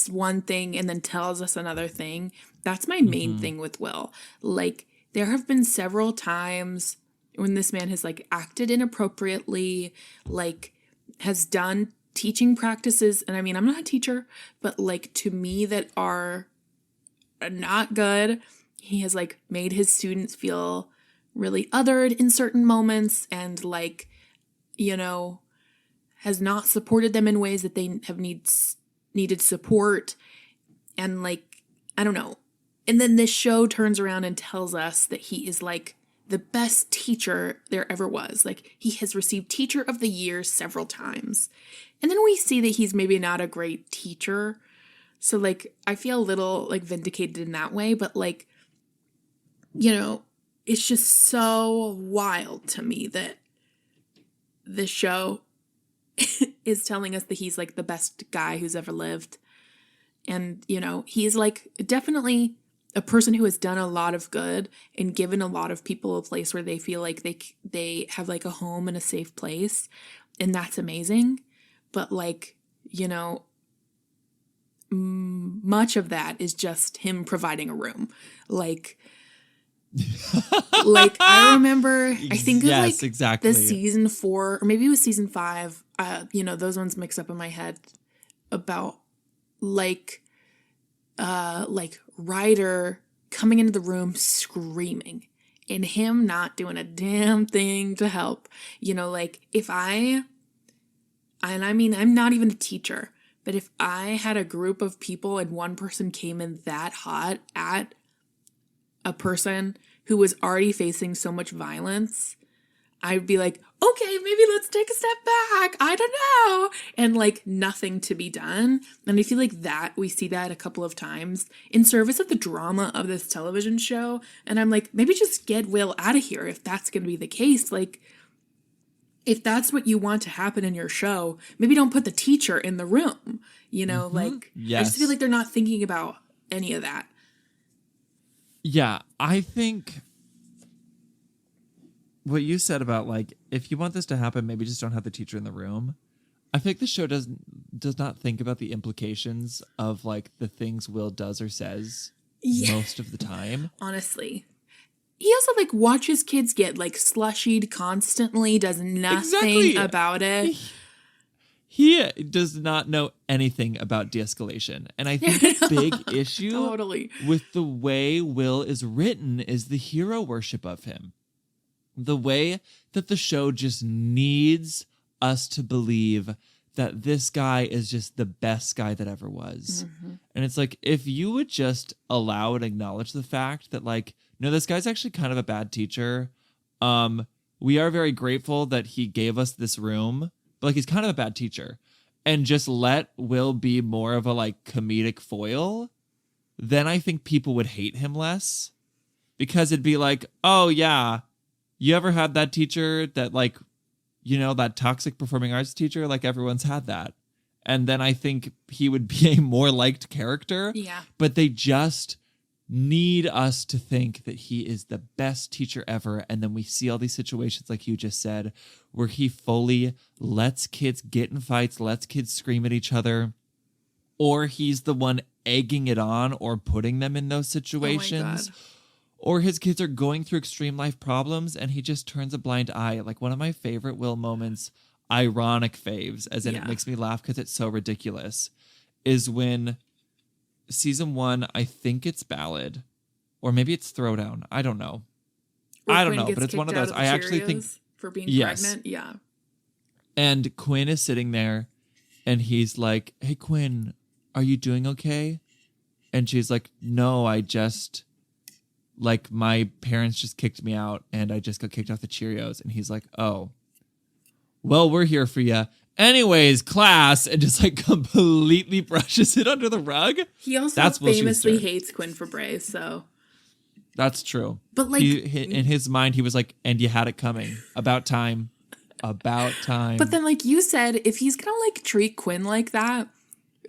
one thing and then tells us another thing, that's my main thing with Will. Like, there have been several times when this man has like acted inappropriately, like has done teaching practices. And I mean, I'm not a teacher, but like to me that are not good. He has like made his students feel really othered in certain moments and like, you know, has not supported them in ways that they have needed support. And like, I don't know. And then this show turns around and tells us that he is like the best teacher there ever was. Like, he has received Teacher of the Year several times. And then we see that he's maybe not a great teacher. So, like, I feel a little, like, vindicated in that way. But, like, you know, it's just so wild to me that this show is telling us that he's, like, the best guy who's ever lived. And, you know, he's, like, definitely a person who has done a lot of good and given a lot of people a place where they feel like they have like a home and a safe place. And that's amazing. But like, you know, much of that is just him providing a room. Like I remember, I think it was like
exactly.
the season 4, or maybe it was season 5. You know, those ones mix up in my head about like Ryder coming into the room screaming and him not doing a damn thing to help. You know, like if I and I mean, I'm not even a teacher, but if I had a group of people and one person came in that hot at a person who was already facing so much violence, I'd be like, okay, maybe let's take a step back. I don't know. And like nothing to be done. And I feel like that we see that a couple of times in service of the drama of this television show. And I'm like, maybe just get Will out of here if that's going to be the case. Like, if that's what you want to happen in your show, maybe don't put the teacher in the room. You know, like,
yes.
I just feel like they're not thinking about any of that.
Yeah, I think what you said about, like, if you want this to happen, maybe just don't have the teacher in the room. I think the show does not think about the implications of, like, the things Will does or says most of the time.
Honestly. He also, like, watches kids get, like, slushied constantly, does nothing about it.
He does not know anything about de-escalation. And I think a big issue with the way Will is written is the hero worship of him. The way that the show just needs us to believe that this guy is just the best guy that ever was. Mm-hmm. And it's like, if you would just allow and acknowledge the fact that, like, no, this guy's actually kind of a bad teacher. We are very grateful that he gave us this room, but, like, he's kind of a bad teacher. And just let Will be more of a, like, comedic foil, then I think people would hate him less. Because it'd be like, oh, yeah, you ever had that teacher that, like, you know, that toxic performing arts teacher? Like, everyone's had that. And then I think he would be a more liked character.
Yeah.
But they just need us to think that he is the best teacher ever. And then we see all these situations, like you just said, where he fully lets kids get in fights, lets kids scream at each other, or he's the one egging it on or putting them in those situations. Or his kids are going through extreme life problems and he just turns a blind eye. Like, one of my favorite Will moments, ironic faves, as in it makes me laugh because it's so ridiculous, is when season 1, I think it's Ballad, or maybe it's Throwdown. I don't know.
Where
I don't
Quinn
know, but it's one of those. I actually think
for being pregnant. Yeah.
And Quinn is sitting there and he's like, hey, Quinn, are you doing okay? And she's like, no, I just, like, my parents just kicked me out and I just got kicked off the Cheerios. And he's like, oh, well, we're here for you. Anyways, class, and just, like, completely brushes it under the rug.
He also famously hates Quinn Fabray, so.
That's true.
But, like,
in his mind, he was like, and you had it coming. About time. About time.
But then, like you said, if he's gonna, like, treat Quinn like that,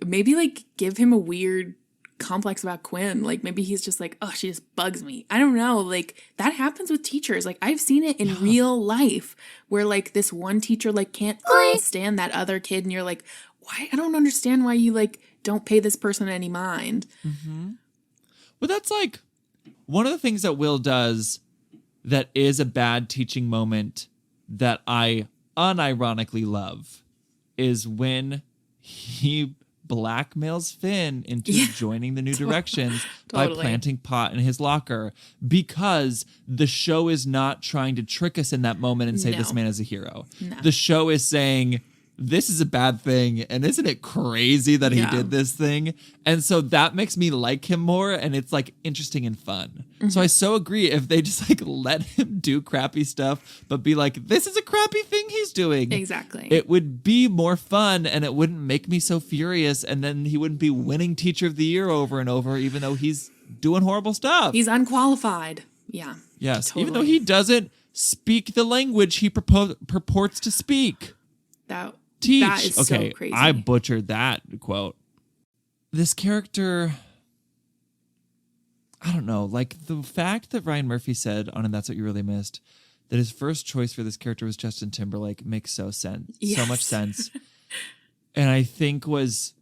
maybe, like, give him a weird complex about Quinn. Like, maybe he's just like, oh, she just bugs me. I don't know. Like, that happens with teachers. Like, I've seen it in real life where, like, this one teacher, like, can't stand that other kid, and you're like, why? I don't understand why you, like, don't pay this person any mind.
Mm-hmm. But that's, like, one of the things that Will does that is a bad teaching moment that I unironically love is when he blackmails Finn into joining the New Directions by planting pot in his locker, because the show is not trying to trick us in that moment and say this man is a hero. No. The show is saying, this is a bad thing, and isn't it crazy that he did this thing? And so that makes me like him more, and it's, like, interesting and fun. Mm-hmm. So I so agree, if they just, like, let him do crappy stuff, but be like, this is a crappy thing he's doing.
Exactly.
It would be more fun, and it wouldn't make me so furious, and then he wouldn't be winning Teacher of the Year over and over, even though he's doing horrible stuff.
He's unqualified. Yeah.
Yes,
totally.
Even though he doesn't speak the language he purports to speak. Teach.
That is so crazy.
I butchered that quote. This character, I don't know, like, the fact that Ryan Murphy said on And That's What You Really Missed that his first choice for this character was Justin Timberlake makes so much sense. And I think was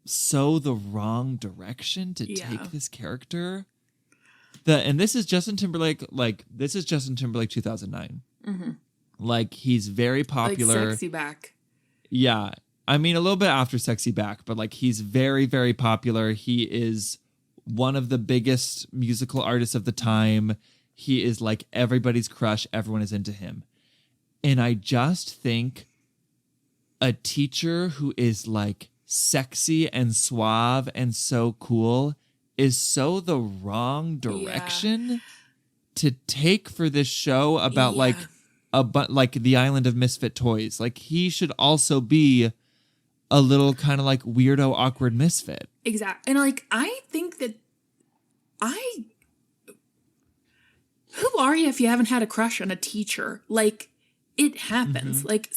so the wrong direction to take this character. And this is Justin Timberlake, like, this is Justin Timberlake 2009. Mm-hmm. Like, he's very popular.
Like Sexy Back.
Yeah. I mean, a little bit after Sexy Back, but, like, he's very, very popular. He is one of the biggest musical artists of the time. He is, like, everybody's crush. Everyone is into him. And I just think a teacher who is like sexy and suave and so cool is so the wrong direction to take for this show about like the island of misfit toys. Like he should also be a little kind of like weirdo, awkward misfit.
Exactly. And like, I think that who are you if you haven't had a crush on a teacher? Like, it happens. Like,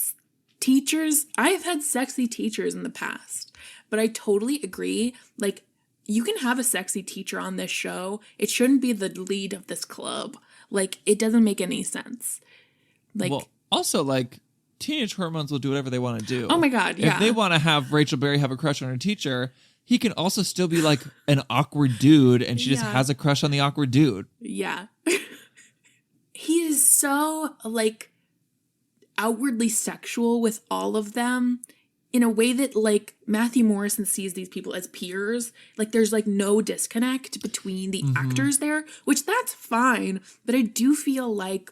teachers, I've had sexy teachers in the past, but I totally agree. Like, you can have a sexy teacher on this show. It shouldn't be the lead of this club. Like, it doesn't make any sense. Like,
well, also, like, teenage hormones will do whatever they want to do.
Oh my God, yeah.
If they want to have Rachel Berry have a crush on her teacher, he can also still be like an awkward dude, and she just has a crush on the awkward dude.
Yeah. He is so, like, outwardly sexual with all of them in a way that, like, Matthew Morrison sees these people as peers. Like, there's, like, no disconnect between the actors there, which that's fine. But I do feel like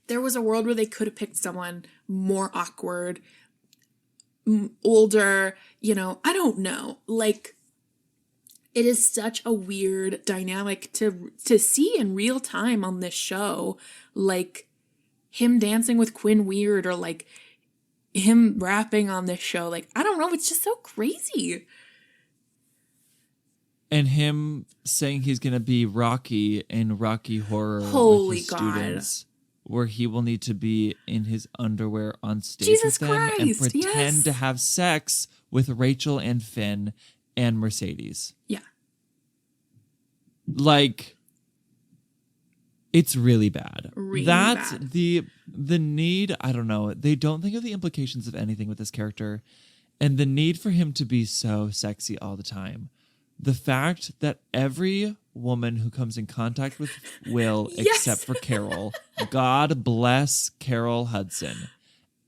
there was a world where they could have picked someone more awkward, older, you know, I don't know. Like, it is such a weird dynamic to see in real time on this show. Like, him dancing with Quinn Weird or, like, him rapping on this show. Like, I don't know. It's just so crazy.
And him saying he's going to be Rocky in Rocky Horror
Holy
with his
God.
students, where he will need to be in his underwear on stage
Jesus
with them and
Christ,
pretend
yes.
to have sex with Rachel and Finn and Mercedes.
Yeah.
Like, it's really bad.
Really
That's
bad.
the need, I don't know. They don't think of the implications of anything with this character, and the need for him to be so sexy all the time. The fact that every woman who comes in contact with Will, except for Carol, God bless Carol Hudson,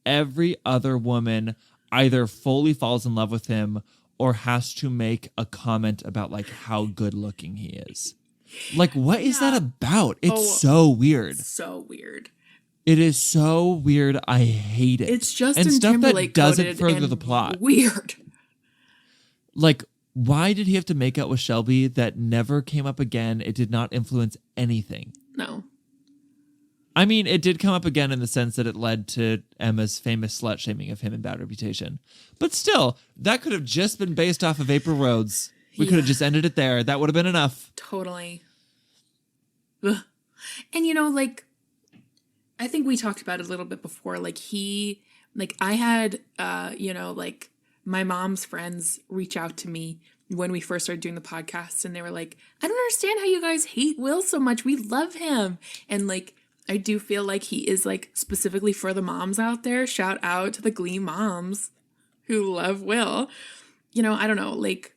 every other woman either fully falls in love with him or has to make a comment about like how good looking he is. Like, what is that about? It's so weird.
So weird.
It is so weird. I hate it.
It's just
and stuff
Timberlake
that doesn't
coded
further
and
the plot.
Weird.
Like, why did he have to make out with Shelby? That never came up again. It did not influence anything.
No.
I mean, it did come up again in the sense that it led to Emma's famous slut shaming of him in Bad Reputation. But still, that could have just been based off of April Rhodes. We could have just ended it there. That would have been enough.
Totally. Ugh. And, you know, like, I think we talked about it a little bit before. Like, I had, you know, like, my mom's friends reach out to me when we first started doing the podcast, and they were like, I don't understand how you guys hate Will so much. We love him. And, like, I do feel like he is, like, specifically for the moms out there. Shout out to the Glee moms who love Will. You know, I don't know, like...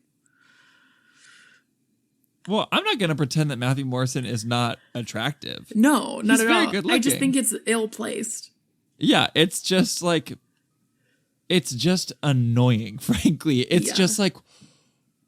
Well, I'm not going to pretend that Matthew Morrison is not attractive.
No, not at all.
Good
I just
looking.
think it's ill-placed.
Yeah, it's just like... It's just annoying, frankly. It's just like...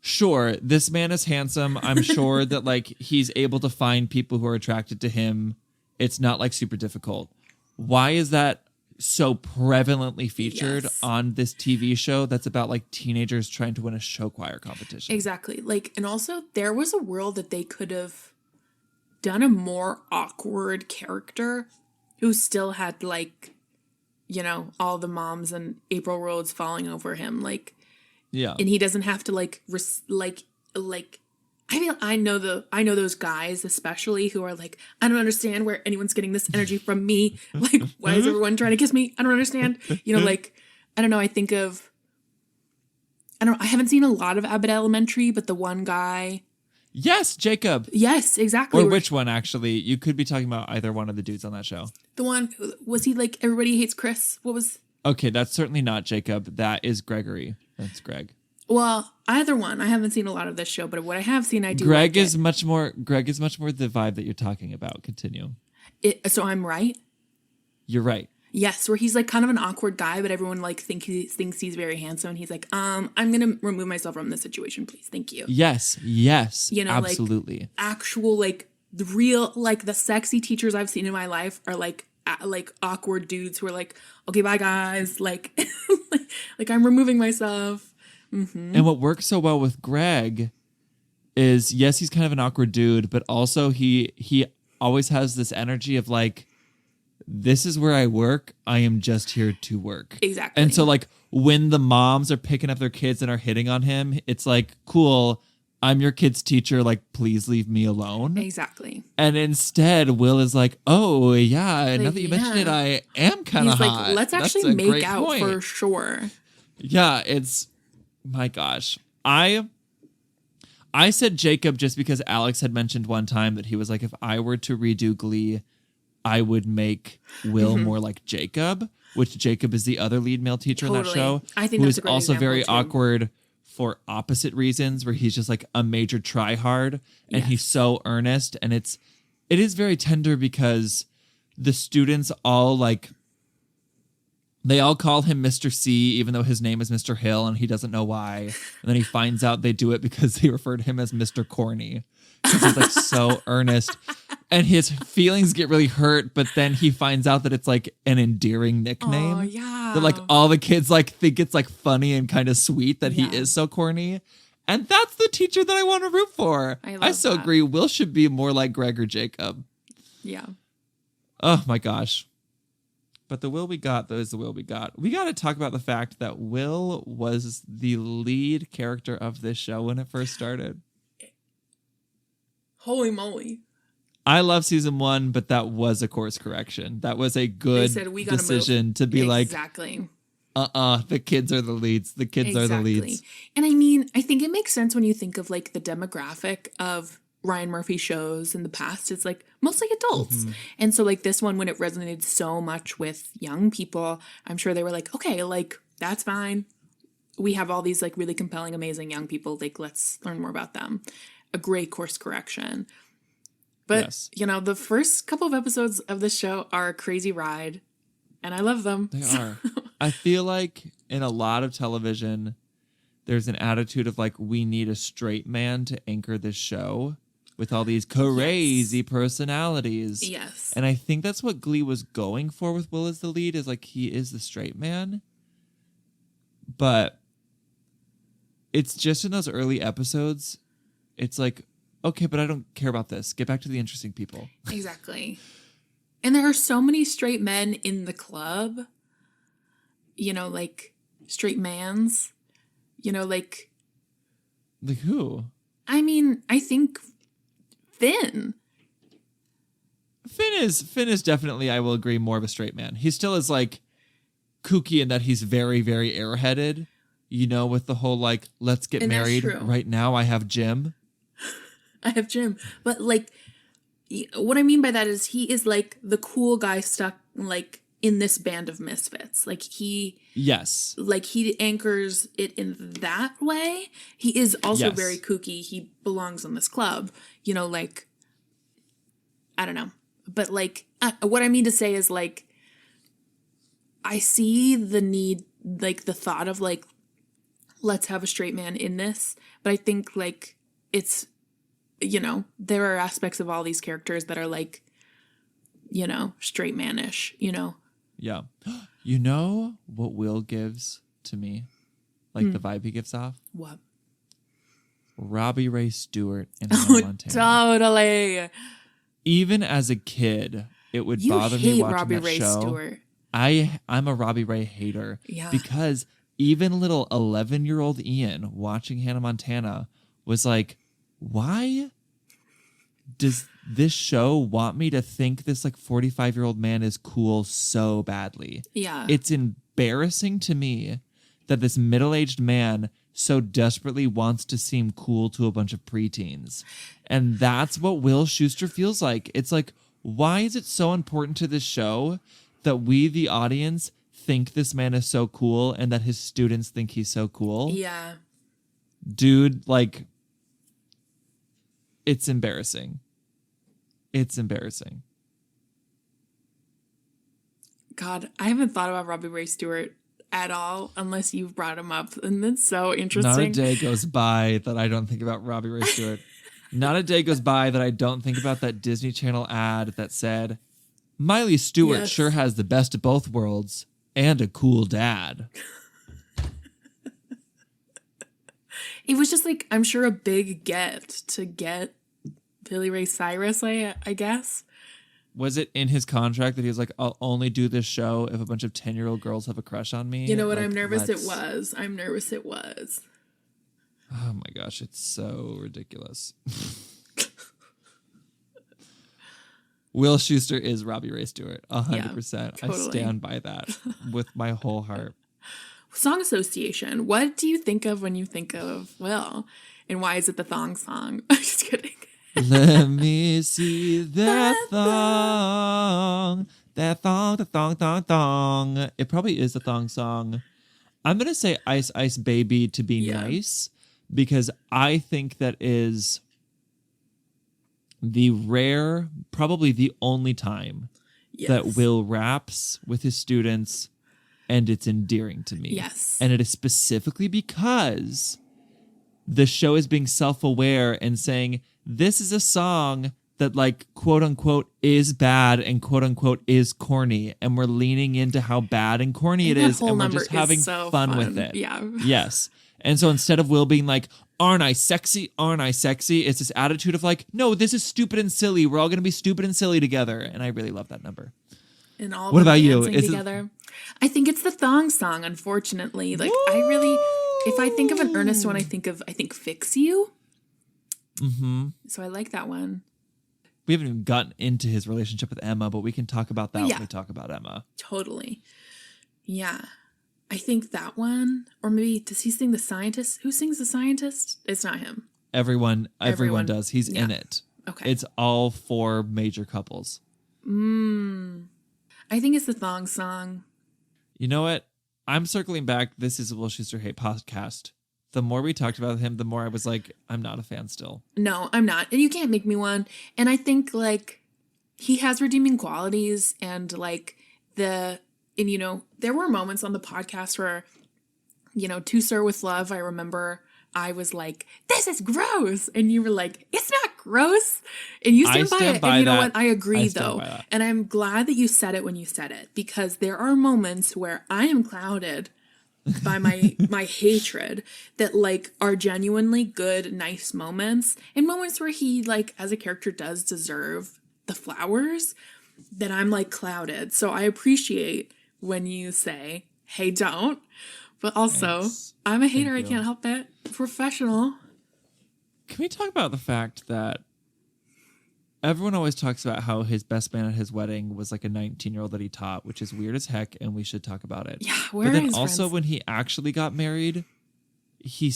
Sure, this man is handsome. I'm sure that, like, he's able to find people who are attracted to him. It's not, like, super difficult. Why is that so prevalently featured on this TV show that's about, like, teenagers trying to win a show choir competition?
Exactly. Like, and also, there was a world that they could have done a more awkward character who still had, like, you know, all the moms and April Rhodes falling over him, like...
Yeah.
And he doesn't have to like I mean, I know those guys especially who are like, I don't understand where anyone's getting this energy from me. Like, why is everyone trying to kiss me? I don't understand. You know, like, I don't know. I haven't seen a lot of Abbott Elementary, but the one guy.
Yes, Jacob.
Yes, exactly.
Or which one, actually? You could be talking about either one of the dudes on that show.
The one, was he like, Everybody Hates Chris? What was...
Okay, that's certainly not Jacob. That is Gregory. That's Greg.
Well, either one. I haven't seen a lot of this show, but what I have seen, I do
Greg
like
is much more the vibe that you're talking about. Continue.
So I'm right?
You're right.
Yes, where he's like kind of an awkward guy, but everyone like thinks he's very handsome, and he's like, I'm gonna remove myself from this situation, please. Thank you.
Yes.
You know,
absolutely.
Like actual like the real like the sexy teachers I've seen in my life are like like awkward dudes who are like, okay, bye guys, like like I'm removing myself.
And what works so well with Greg is, yes, he's kind of an awkward dude, but also he always has this energy of like, this is where I work. I am just here to work.
Exactly.
And so like when the moms are picking up their kids and are hitting on him, it's like, cool, I'm your kid's teacher. Like, please leave me alone.
Exactly.
And instead, Will is like, oh, yeah,
Like,
now that you mention it, I am kind of
He's
hot.
like, let's
That's
actually
a
make
great
out
point.
for sure.
Yeah, it's, my gosh. I said Jacob just because Alex had mentioned one time that he was like, if I were to redo Glee, I would make Will more like Jacob, which Jacob is the other lead male teacher in that show.
I think
who
that's
is
a great
also
example,
very
too.
awkward for opposite reasons, where he's just like a major tryhard and he's so earnest, and it is very tender because the students all like, they all call him Mr. C, even though his name is Mr. Hill, and he doesn't know why. And then he finds out they do it because they refer to him as Mr. Corny. Because he's like so earnest. And his feelings get really hurt, but then he finds out that it's like an endearing nickname.
Oh, yeah.
That like all the kids like think it's like funny and kind of sweet that he is so corny. And that's the teacher that I want to root for. I so agree. Will should be more like Greg or Jacob.
Yeah.
Oh my gosh. But the Will we got, though, is the Will we got. We got to talk about the fact that Will was the lead character of this show when it first started.
Holy moly.
I love season 1, but that was a course correction. That was a good decision to be
exactly.
The kids are the leads. The kids are the leads.
And I mean, I think it makes sense when you think of like the demographic of Ryan Murphy shows in the past. It's like mostly adults. And so like this one, when it resonated so much with young people, I'm sure they were like, okay, like that's fine. We have all these like really compelling, amazing young people. Like, let's learn more about them. A great course correction. But, you know, the first couple of episodes of this show are a crazy ride, and I love them.
They are. I feel like in a lot of television, there's an attitude of like, we need a straight man to anchor this show with all these crazy personalities.
Yes.
And I think that's what Glee was going for with Will as the lead, is like, he is the straight man. But it's just in those early episodes, it's like, okay, but I don't care about this. Get back to the interesting people.
Exactly. And there are so many straight men in the club, you know, like straight mans, you know, like
who?
I mean, I think Finn.
Finn is definitely, I will agree, more of a straight man. He still is like kooky in that he's very, very airheaded, you know, with the whole like, let's get married right now. I have Jim.
I have Jim. But like, what I mean by that is he is like the cool guy stuck like in this band of misfits. Like he anchors it in that way. He is also very kooky. He belongs in this club, you know, like, I don't know. But like, what I mean to say is like, I see the need, like the thought of like, let's have a straight man in this. But I think like it's, you know, there are aspects of all these characters that are like, you know, straight manish, you know?
Yeah. You know what Will gives to me? Like the vibe he gives off?
What?
Robbie Ray Stewart in Hannah Montana.
Totally.
Even as a kid, it would bother me watching
Robbie
that
Ray
show.
Stewart.
I'm a Robbie Ray hater.
Yeah.
Because even little 11-year-old Ian watching Hannah Montana was like, why does this show want me to think this like 45-year-old man is cool so badly?
Yeah.
It's embarrassing to me that this middle-aged man so desperately wants to seem cool to a bunch of preteens. And that's what Will Schuester feels like. It's like, why is it so important to this show that we, the audience, think this man is so cool and that his students think he's so cool?
Yeah.
Dude, like, it's embarrassing. It's embarrassing.
God, I haven't thought about Robbie Ray Stewart at all unless you've brought him up. And that's so interesting.
Not a day goes by that I don't think about Robbie Ray Stewart. Not a day goes by that I don't think about that Disney Channel ad that said, Miley Stewart
Yes.
sure has the best of both worlds and a cool dad.
It was just like, I'm sure a big get to get Billy Ray Cyrus, I guess.
Was it in his contract that he was like, I'll only do this show if a bunch of 10-year-old girls have a crush on me?
You know what?
Like,
I'm nervous it was.
Oh my gosh, it's so ridiculous. Will Schuester is Robbie Ray Stewart, 100%.
Yeah, totally.
I stand by that with my whole heart.
Song association. What do you think of when you think of Will? And why is it the thong song? I'm just kidding.
Let me see that thong. That thong, the thong, thong, thong. It probably is a thong song. I'm going to say Ice Ice Baby to be nice, because I think that is the rare, probably the only time that Will raps with his students, and it's endearing to me.
Yes.
And it is specifically because the show is being self-aware and saying, this is a song that, like, quote unquote is bad and quote unquote is corny, and we're leaning into how bad and corny it is, and we're just having fun with it.
Yeah.
Yes. And so instead of Will being like, aren't I sexy? Aren't I sexy? It's this attitude of like, no, this is stupid and silly. We're all going to be stupid and silly together. And I really love that number.
And all
what about
dancing
you?
Together. I think it's the thong song, unfortunately. Like, I really, if I think of an earnest one, I think Fix You.
Mm-hmm.
So I like that one.
We haven't even gotten into his relationship with Emma, but we can talk about that when we talk about Emma.
Totally. Yeah. I think that one, or maybe does he sing The Scientist? Who sings The Scientist? It's not him.
Everyone does. He's in it.
Okay.
It's all 4 major couples.
I think it's the thong song.
You know what? I'm circling back. This is a Will Schuester Hate podcast. The more we talked about him, the more I was like, I'm not a fan still.
No, I'm not. And you can't make me one. And I think, like, he has redeeming qualities, and, like, and, you know, there were moments on the podcast where, you know, To Sir With Love, I remember I was like, this is gross. And you were like, it's not gross. And you stand by it. And you know what? I agree, though. And I'm glad that you said it when you said it, because there are moments where I am clouded by my hatred that, like, are genuinely good, nice moments, and moments where he, like, as a character does deserve the flowers, that I'm, like, clouded. So I appreciate when you say, hey, don't. But also, thanks. I'm a hater. I can't help it. Professional.
Can we talk about the fact that everyone always talks about how his best man at his wedding was like a 19-year-old that he taught, which is weird as heck, and we should talk about it.
Yeah,
but then also friends? When he actually got married, he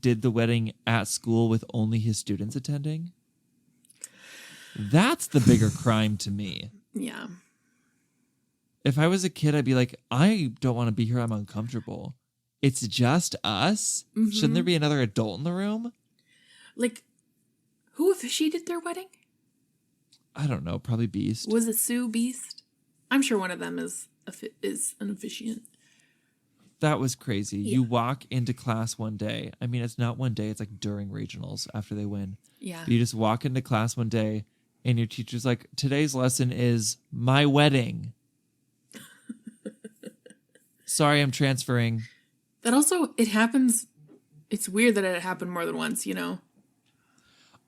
did the wedding at school with only his students attending. That's the bigger crime to me.
Yeah.
If I was a kid, I'd be like, I don't want to be here. I'm uncomfortable. It's just us. Mm-hmm. Shouldn't there be another adult in the room? Like,
who officiated their wedding?
I don't know. Probably Beast.
Was it Sue Beast? I'm sure one of them is an officiant.
That was crazy. Yeah. You walk into class one day. I mean, it's not one day. It's like during regionals after they win.
Yeah.
You just walk into class one day and your teacher's like, today's lesson is my wedding. Sorry, I'm transferring.
That also, it happens. It's weird that it happened more than once, you know?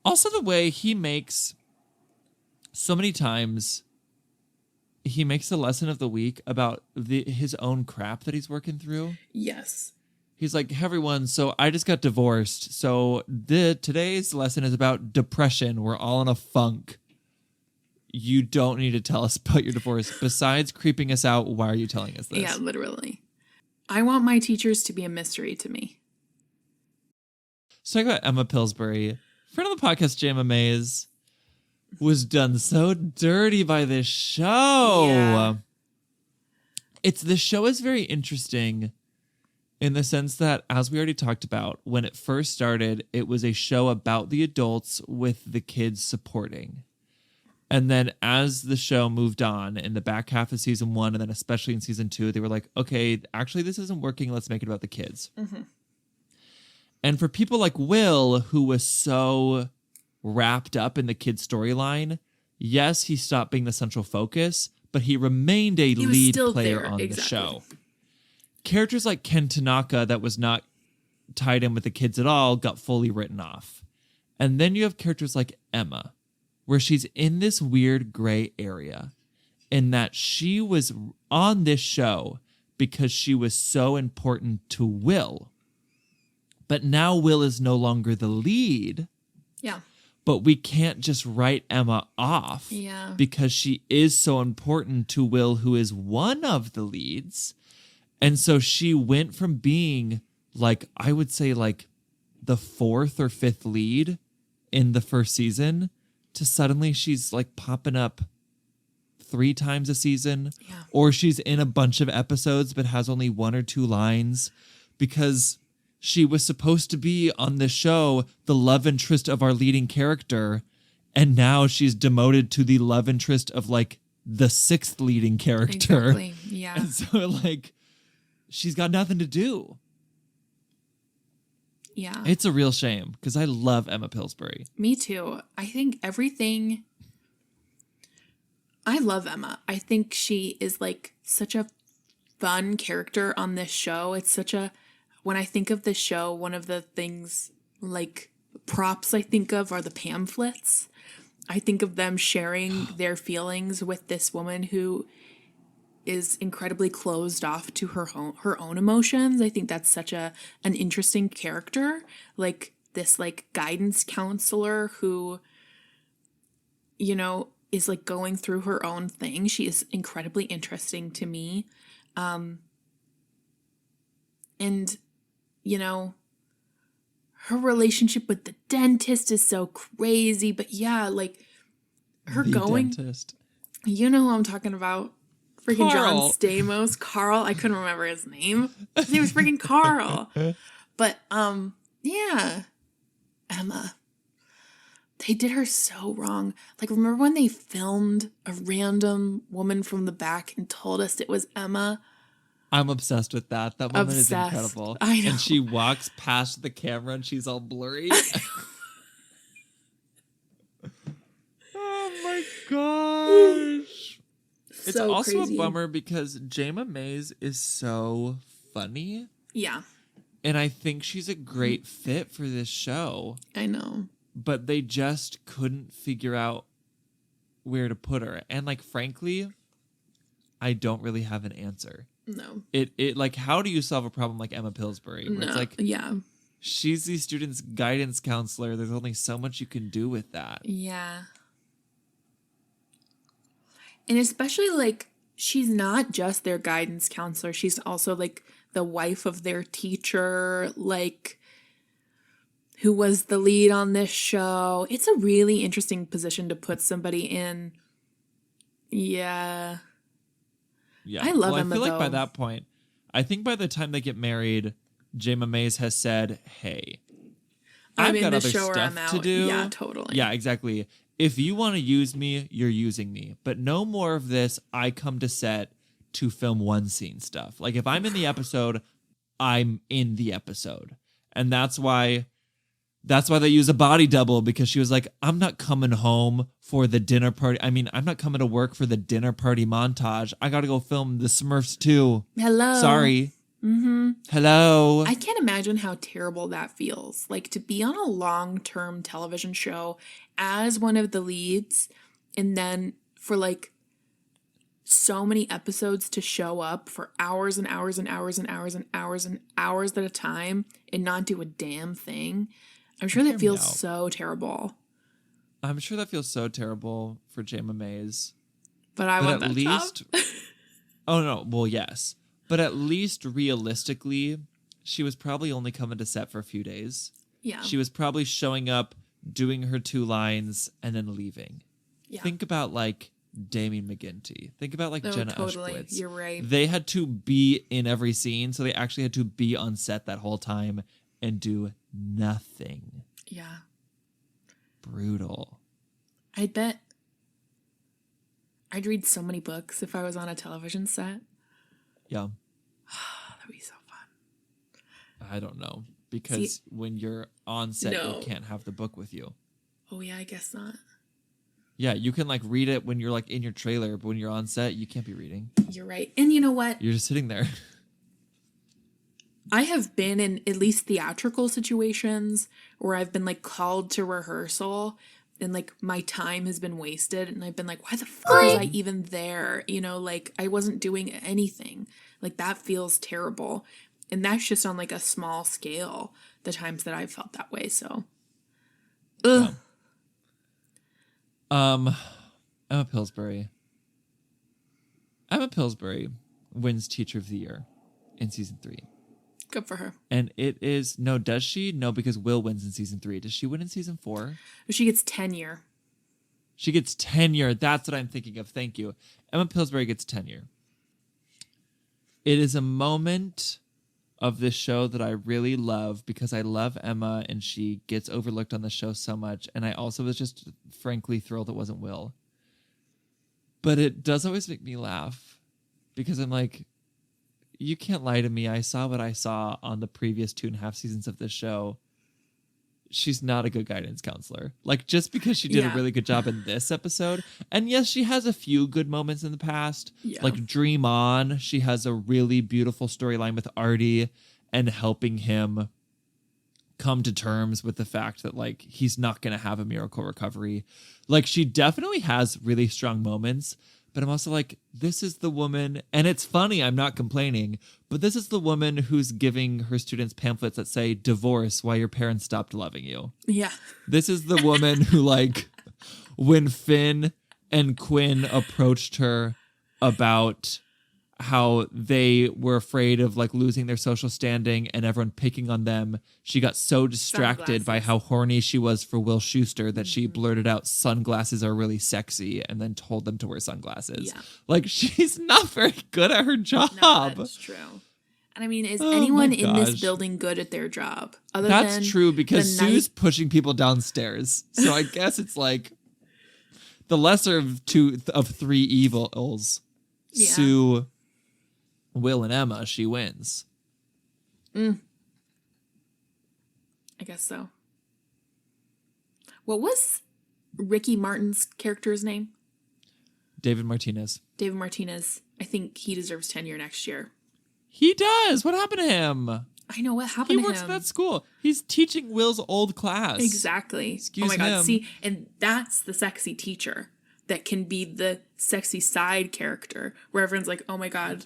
Also, the way he makes so many times, he makes the lesson of the week about his own crap that he's working through.
Yes.
He's like, hey, everyone, so I just got divorced. So today's lesson is about depression. We're all in a funk. You don't need to tell us about your divorce. Besides creeping us out, why are you telling us this?
Yeah, literally. I want my teachers to be a mystery to me.
Let's talk about Emma Pillsbury. Friend of the podcast, Jama Mays, was done so dirty by this show. Yeah. The show is very interesting in the sense that, as we already talked about, when it first started, it was a show about the adults with the kids supporting. And then as the show moved on in the back half of season 1, and then especially in season 2, they were like, okay, actually this isn't working. Let's make it about the kids. Mm-hmm. And for people like Will, who was so wrapped up in the kid's storyline, yes, he stopped being the central focus, but he remained a
He was
lead
still
player
there,
on the
exactly.
show. Characters like Ken Tanaka, that was not tied in with the kids at all, got fully written off. And then you have characters like Emma, where she's in this weird gray area, in that she was on this show because she was so important to Will. But now Will is no longer the lead.
Yeah.
But we can't just write Emma off because she is so important to Will, who is one of the leads. And so she went from being like, I would say like the 4th or 5th lead in the first season to suddenly she's like popping up 3 times a season, or she's in a bunch of episodes but has only 1 or 2 lines because she was supposed to be on the show the love interest of our leading character, and now she's demoted to the love interest of like the 6th leading character.
Exactly. Yeah.
And so like she's got nothing to do.
Yeah.
It's a real shame because I love Emma Pillsbury.
Me too. I think everything. I love Emma. I think she is like such a fun character on this show. It's such a, when I think of this show, one of the things like props I think of are the pamphlets. I think of them sharing their feelings with this woman who is incredibly closed off to her own emotions. I think that's such an interesting character. Like this like guidance counselor who, you know, is like going through her own thing. She is incredibly interesting to me. And, you know, her relationship with the dentist is so crazy. But yeah, like her
Dentist.
You know who I'm talking about. Freaking
Carl.
John Stamos. Carl. I couldn't remember his name. His name was freaking Carl. But, yeah. Emma. They did her so wrong. Like, remember when they filmed a random woman from the back and told us it was Emma?
I'm obsessed with that. That woman is incredible.
I know.
And she walks past the camera and she's all blurry. Oh my gosh. It's
So
also
crazy.
a bummer because Jayma Mays is so funny.
Yeah.
And I think she's a great fit for this show.
I know.
But they just couldn't figure out where to put her. And like, frankly, I don't really have an answer.
No.
It like, how do you solve a problem like Emma Pillsbury? Where it's like,
Yeah.
she's the student's guidance counselor. There's only so much you can do with that.
Yeah. And especially like, she's not just their guidance counselor. She's also like the wife of their teacher, like, who was the lead on this show. It's a really interesting position to put somebody in. Yeah.
Yeah.
I love Emma,
I feel like by
though.
that point, I think by the time they get married, Jayma Mays has said, hey, I've
in
got
the
other
show or
stuff
I'm out.
to do.
Yeah, totally.
Yeah, exactly. If you want to use me, you're using me. But no more of this, I come to set to film one scene stuff. Like if I'm in the episode, I'm in the episode. And that's why they use a body double, because she was like, I'm not coming home for the dinner party. I mean, I'm not coming to work for the dinner party montage. I got to go film the Smurfs 2.
Hello.
Sorry. Mm-hmm. Hello.
I can't imagine how terrible that feels. Like to be on a long-term television show as one of the leads, and then for like so many episodes to show up for hours and hours and hours and hours and hours and hours at a time and not do a damn thing. I'm sure that feels so terrible.
I'm sure that feels so terrible for Jayma Mays.
But I want
at
that
least,
job.
Oh no, well yes. But at least realistically, she was probably only coming to set for a few days.
Yeah.
She was probably showing up, doing her 2 lines, and then leaving.
Yeah.
Think about like Damien McGinty. Think about like Jenna
totally.
Ushkowitz.
You're right.
They had to be in every scene, so they actually had to be on set that whole time and do nothing.
Yeah.
Brutal.
I bet I'd read so many books if I was on a television set.
Yeah.
That'd be so fun.
I don't know. Because when you're on set,
No.
you can't have the book with you.
Oh, yeah, I guess not.
Yeah, you can like read it when you're like in your trailer, but when you're on set, you can't be reading.
You're right. And you know what?
You're just sitting there.
I have been in at least theatrical situations where I've been like called to rehearsal and like my time has been wasted and I've been like, why the fuck was I even there? You know, like I wasn't doing anything. Like that feels terrible. And that's just on like a small scale, the times that I've felt that way. So, ugh.
Emma Pillsbury. Emma Pillsbury wins Teacher of the Year in season 3.
Good for her.
And it is, no, does she? No, because Will wins in season 3. Does she win in season 4?
She gets tenure.
She gets tenure. That's what I'm thinking of. Thank you. Emma Pillsbury gets tenure. It is a moment of this show that I really love because I love Emma and she gets overlooked on the show so much. And I also was just frankly thrilled it wasn't Will. But it does always make me laugh because I'm like, you can't lie to me. I saw what I saw on the previous 2.5 seasons of this show. She's not a good guidance counselor. Like, just because she did a really good job in this episode. And yes, she has a few good moments in the past.
Yeah.
Like Dream On. She has a really beautiful storyline with Artie and helping him come to terms with the fact that, like, he's not going to have a miracle recovery. Like, she definitely has really strong moments. But I'm also like, this is the woman, and it's funny, I'm not complaining, but this is the woman who's giving her students pamphlets that say, divorce, why your parents stopped loving you.
Yeah.
This is the woman who, like, when Finn and Quinn approached her about how they were afraid of, like, losing their social standing and everyone picking on them, she got so distracted by how horny she was for Will Schuester that she blurted out, sunglasses are really sexy, and then told them to wear sunglasses. Yeah. Like, she's not very good at her job.
No, that's true. And I mean, is anyone in this building good at their job?
That's true, because Sue's pushing people downstairs. So I guess it's like the lesser of 3 evils. Yeah. Sue, Will, and Emma, she wins.
I guess so. What was Ricky Martin's character's name?
David Martinez.
David Martinez. I think he deserves tenure next year.
He does. What happened to him?
I know what happened to him.
He works at that school. He's teaching Will's old class.
Exactly.
Excuse me.
Oh my God. See, and that's the sexy teacher that can be the sexy side character where everyone's like, oh my God,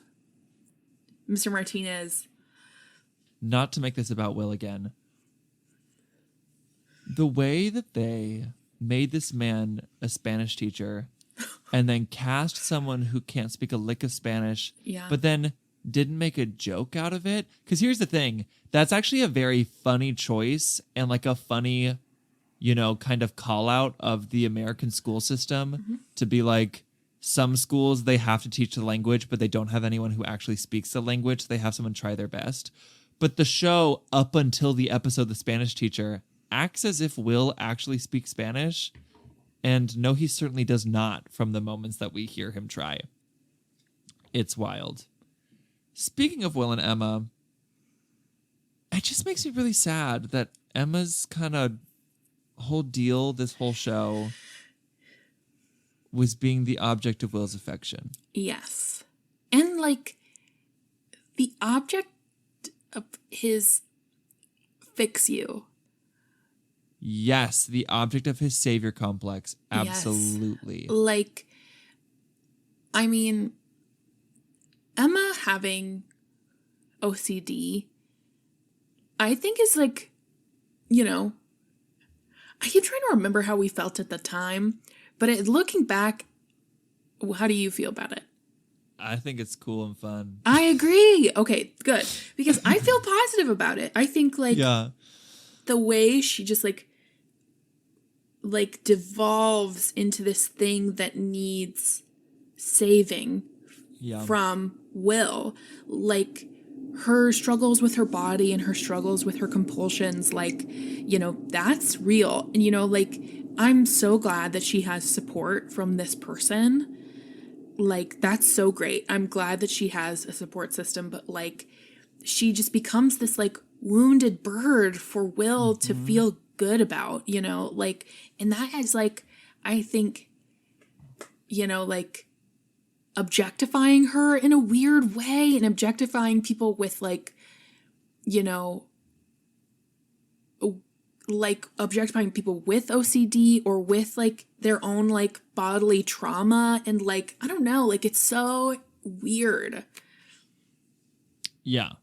Mr. Martinez.
Not to make this about Will again. The way that they made this man a Spanish teacher and then cast someone who can't speak a lick of Spanish, but then didn't make a joke out of it. Because here's the thing. That's actually a very funny choice and like a funny, you know, kind of call out of the American school system to be like, some schools, they have to teach the language, but they don't have anyone who actually speaks the language. So they have someone try their best. But the show, up until the episode The Spanish Teacher, acts as if Will actually speaks Spanish. And no, he certainly does not from the moments that we hear him try. It's wild. Speaking of Will and Emma, it just makes me really sad that Emma's kind of whole deal, this whole show, was being the object of Will's affection.
Yes. And like the object of his fix you.
Yes, the object of his savior complex. Absolutely.
Yes. Like, I mean, Emma having OCD, I think is like, you know, I keep trying to remember how we felt at the time, but looking back, how do you feel about it?
I think it's cool and fun.
I agree. Okay, good. Because I feel positive about it. I think like the way she just like devolves into this thing that needs saving from Will. Like her struggles with her body and her struggles with her compulsions, like, you know, that's real. And, you know, like, I'm so glad that she has support from this person. Like, that's so great. I'm glad that she has a support system, but like, she just becomes this like wounded bird for Will to feel good about, you know, like, and that is like, I think like objectifying her in a weird way and objectifying people with like, like objectifying people with OCD or with like their own like bodily trauma. And like, I don't know, like it's so weird.
Yeah.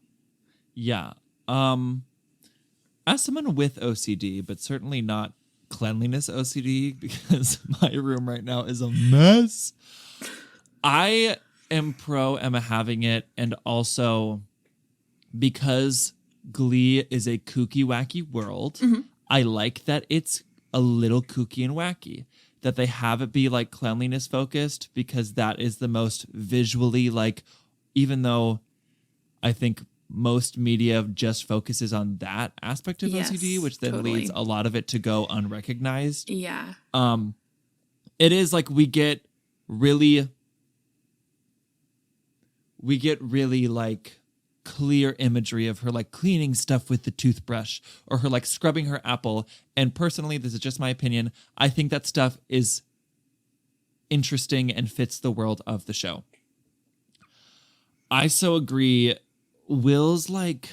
Yeah. As someone with OCD, but certainly not cleanliness OCD, because my room right now is a mess, I am pro Emma having it. And also because Glee is a kooky, wacky world, I like that it's a little kooky and wacky, that they have it be like cleanliness focused, because that is the most visually like, even though I think most media just focuses on that aspect of OCD, which then leads a lot of it to go unrecognized.
Yeah.
It is like we get really like clear imagery of her like cleaning stuff with the toothbrush or her like scrubbing her apple. And personally, this is just my opinion, I think that stuff is interesting and fits the world of the show. I so agree. Will's like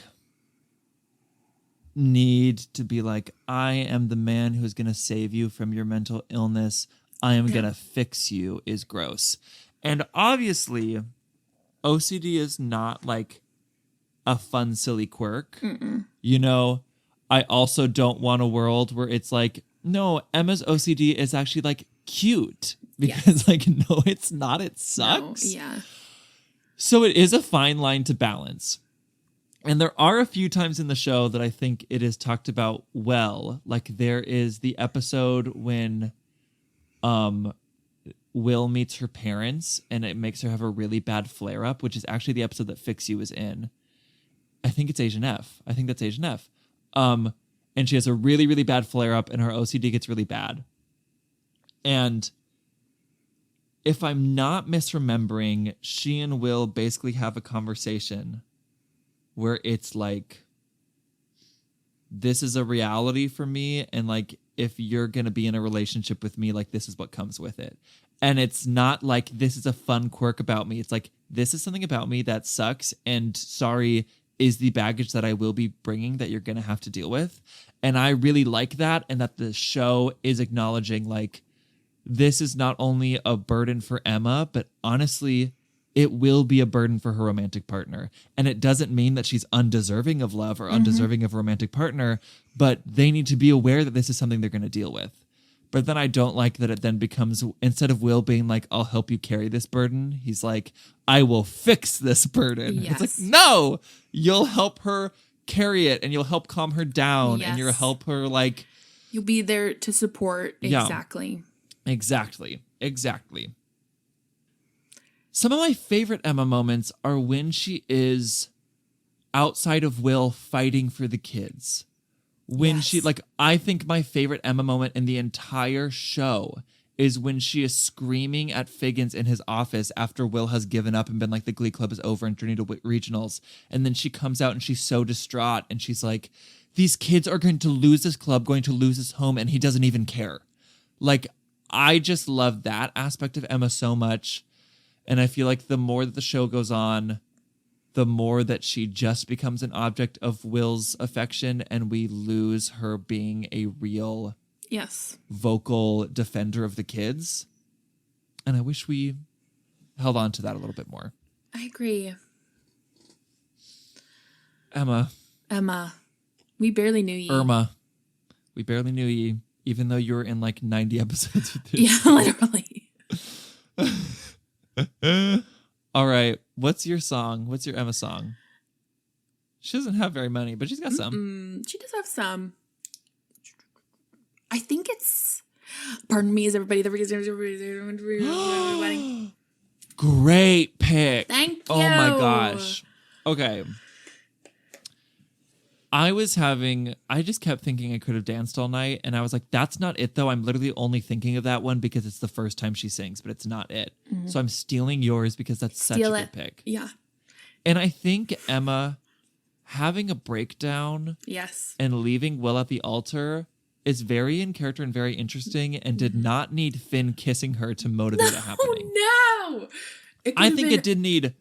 need to be like, I am the man who's going to save you from your mental illness. I am going to fix you is gross. And obviously OCD is not like a fun, silly quirk. I also don't want a world where it's like, no, Emma's OCD is actually like cute, because like, no, it's not. It sucks.
No, yeah.
So it is a fine line to balance. And there are a few times in the show that I think it is talked about well. Like there is the episode when Will meets her parents and it makes her have a really bad flare-up, which is actually the episode that Fix You is in. I think it's Asian F. I think that's Asian F. And she has a really, really bad flare-up and her OCD gets really bad. And if I'm not misremembering, she and Will basically have a conversation where it's like, this is a reality for me. And like, if you're going to be in a relationship with me, like this is what comes with it. And it's not like, this is a fun quirk about me. It's like, this is something about me that sucks. And sorry is the baggage that I will be bringing that you're going to have to deal with. And I really like that. And that the show is acknowledging like, this is not only a burden for Emma, but honestly, it will be a burden for her romantic partner. And it doesn't mean that she's undeserving of love or undeserving of a romantic partner, but they need to be aware that this is something they're going to deal with. But then I don't like that it then becomes, instead of Will being like, I'll help you carry this burden, he's like, I will fix this burden.
Yes.
It's like, no, you'll help her carry it and you'll help calm her down and you'll help her like.
You'll be there to support. Exactly.
Yeah, exactly. Some of my favorite Emma moments are when she is outside of Will fighting for the kids. When she, like, I think my favorite Emma moment in the entire show is when she is screaming at Figgins in his office after Will has given up and been like, the Glee Club is over and journey to regionals. And then she comes out and she's so distraught and she's like, these kids are going to lose this club, going to lose this home, and he doesn't even care. Like, I just love that aspect of Emma so much. And I feel like the more that the show goes on, the more that she just becomes an object of Will's affection and we lose her being a real vocal defender of the kids. And I wish we held on to that a little bit more.
I agree.
Emma.
We barely knew you.
Irma. We barely knew you, even though you were in like 90 episodes with this.
Yeah, literally.
All right. What's your song? What's your Emma song? She doesn't have very many, but she's got some.
She does have some. I think it's. Pardon me, is everybody the wedding?
Great pick.
Thank you.
Oh my gosh. Okay. I just kept thinking I could have danced all night, and I was like, that's not it though. I'm literally only thinking of that one because it's the first time she sings, but it's not it. Mm-hmm. So I'm stealing yours because that's such a good pick.
Yeah.
And I think Emma having a breakdown
yes,
and leaving Will at the altar is very in character and very interesting and did not need Finn kissing her to motivate it happening.
No!
I think it didn't need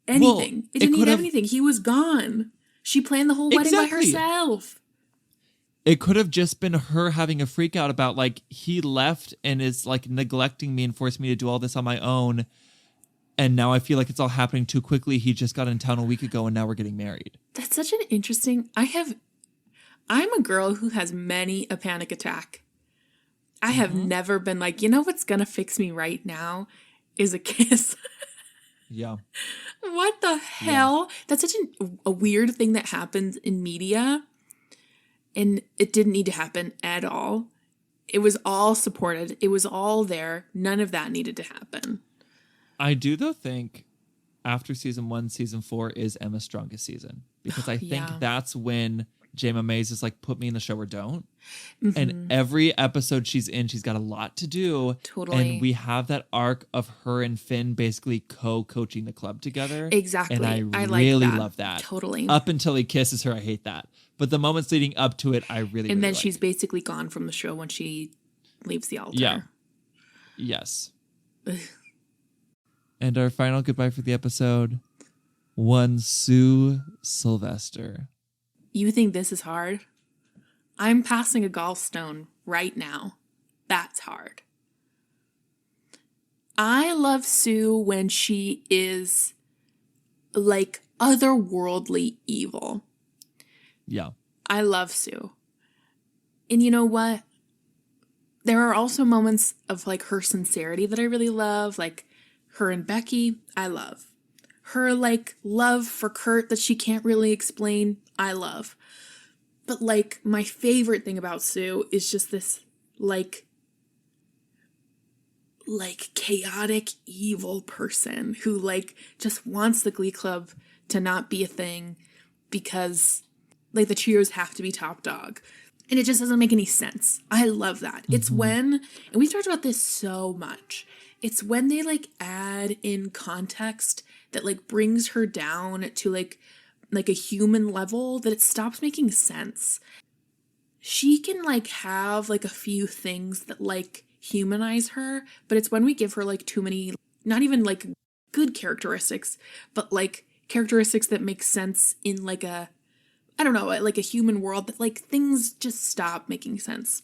anything.
Well,
it didn't need anything. He was gone. She planned the whole wedding by herself.
It could have just been her having a freak out about, like, he left and is, like, neglecting me and forced me to do all this on my own. And now I feel like it's all happening too quickly. He just got in town a week ago and now we're getting married.
That's such an interesting... I'm a girl who has many a panic attack. I have never been like, you know what's going to fix me right now is a kiss.
Yeah.
What the hell? Yeah. That's such a weird thing that happens in media. And it didn't need to happen at all. It was all supported. It was all there. None of that needed to happen.
I do, though, think after season 1, season 4 is Emma's strongest season. Because I think that's when Jayma Mays is like, put me in the show or don't. Mm-hmm. And every episode she's in, she's got a lot to do.
Totally.
And we have that arc of her and Finn basically co-coaching the club together.
Exactly.
And I really love that.
Totally.
Up until he kisses her, I hate that. But the moments leading up to it, I really
And then
like.
she's basically gone from the show when she leaves the altar.
Yeah. Yes. And our final goodbye for the episode, one Sue Sylvester.
You think this is hard? I'm passing a gallstone right now. That's hard. I love Sue when she is like otherworldly evil.
Yeah.
I love Sue. And you know what? There are also moments of like her sincerity that I really love, like her and Becky, I love. Her like love for Kurt that she can't really explain, I love. But like my favorite thing about Sue is just this like chaotic evil person who like just wants the Glee Club to not be a thing because like the Cheers have to be top dog. And it just doesn't make any sense. I love that. Mm-hmm. It's when, and we've talked about this so much, it's when they like add in context that like brings her down to like a human level that it stops making sense. She can like have like a few things that like humanize her, but it's when we give her like too many, not even like good characteristics, but like characteristics that make sense in like a, I don't know, like a human world, that like things just stop making sense.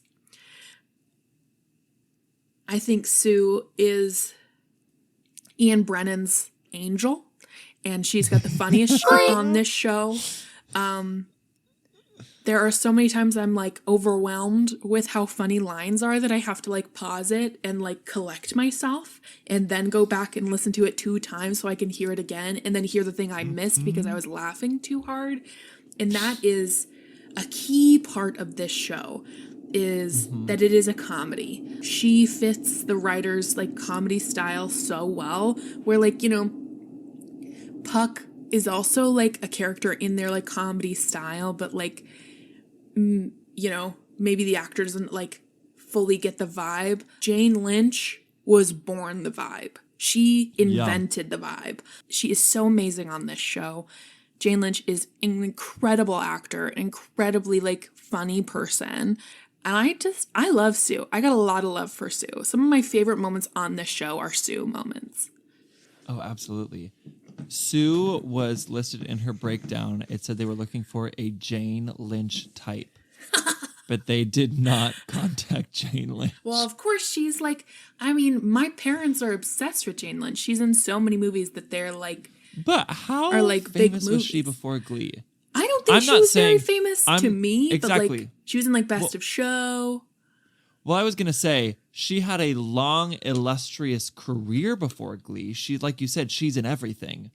I think Sue is Ian Brennan's angel, and she's got the funniest shit on this show. There are so many times I'm like overwhelmed with how funny lines are that I have to like pause it and like collect myself and then go back and listen to it 2 times so I can hear it again and then hear the thing I missed because I was laughing too hard. And that is a key part of this show, is that it is a comedy. She fits the writer's like comedy style so well, where like, you know, Puck is also like a character in their like comedy style, but like, you know, maybe the actor doesn't like fully get the vibe. Jane Lynch was born the vibe. She invented the vibe. She is so amazing on this show. Jane Lynch is an incredible actor, incredibly like funny person. And I love Sue. I got a lot of love for Sue. Some of my favorite moments on this show are Sue moments.
Oh, absolutely. Sue was listed in her breakdown. It said they were looking for a Jane Lynch type, but they did not contact Jane Lynch.
Well, of course, she's like, I mean, my parents are obsessed with Jane Lynch. She's in so many movies that they're like,
but how
are like
famous
big
was she before Glee?
I don't think she was very famous to me.
Exactly.
But like, she was in like Best of Show.
Well, I was going to say, she had a long, illustrious career before Glee. She, like you said, she's in everything.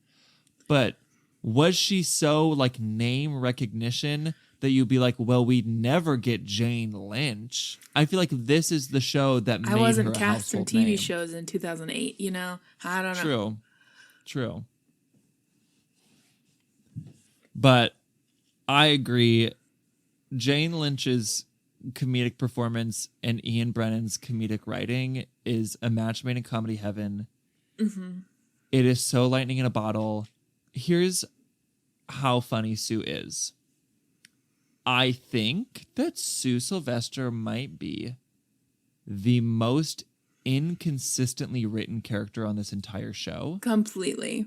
But was she so, like, name recognition that you'd be like, well, we'd never get Jane Lynch? I feel like this is the show that made her a household name. I wasn't cast in TV
shows in 2008, you know? I don't know.
True. But I agree. Jane Lynch's comedic performance and Ian Brennan's comedic writing is a match made in comedy heaven. Mm-hmm. It is so lightning in a bottle. Here's how funny Sue is. I think that Sue Sylvester might be the most inconsistently written character on this entire show.
Completely.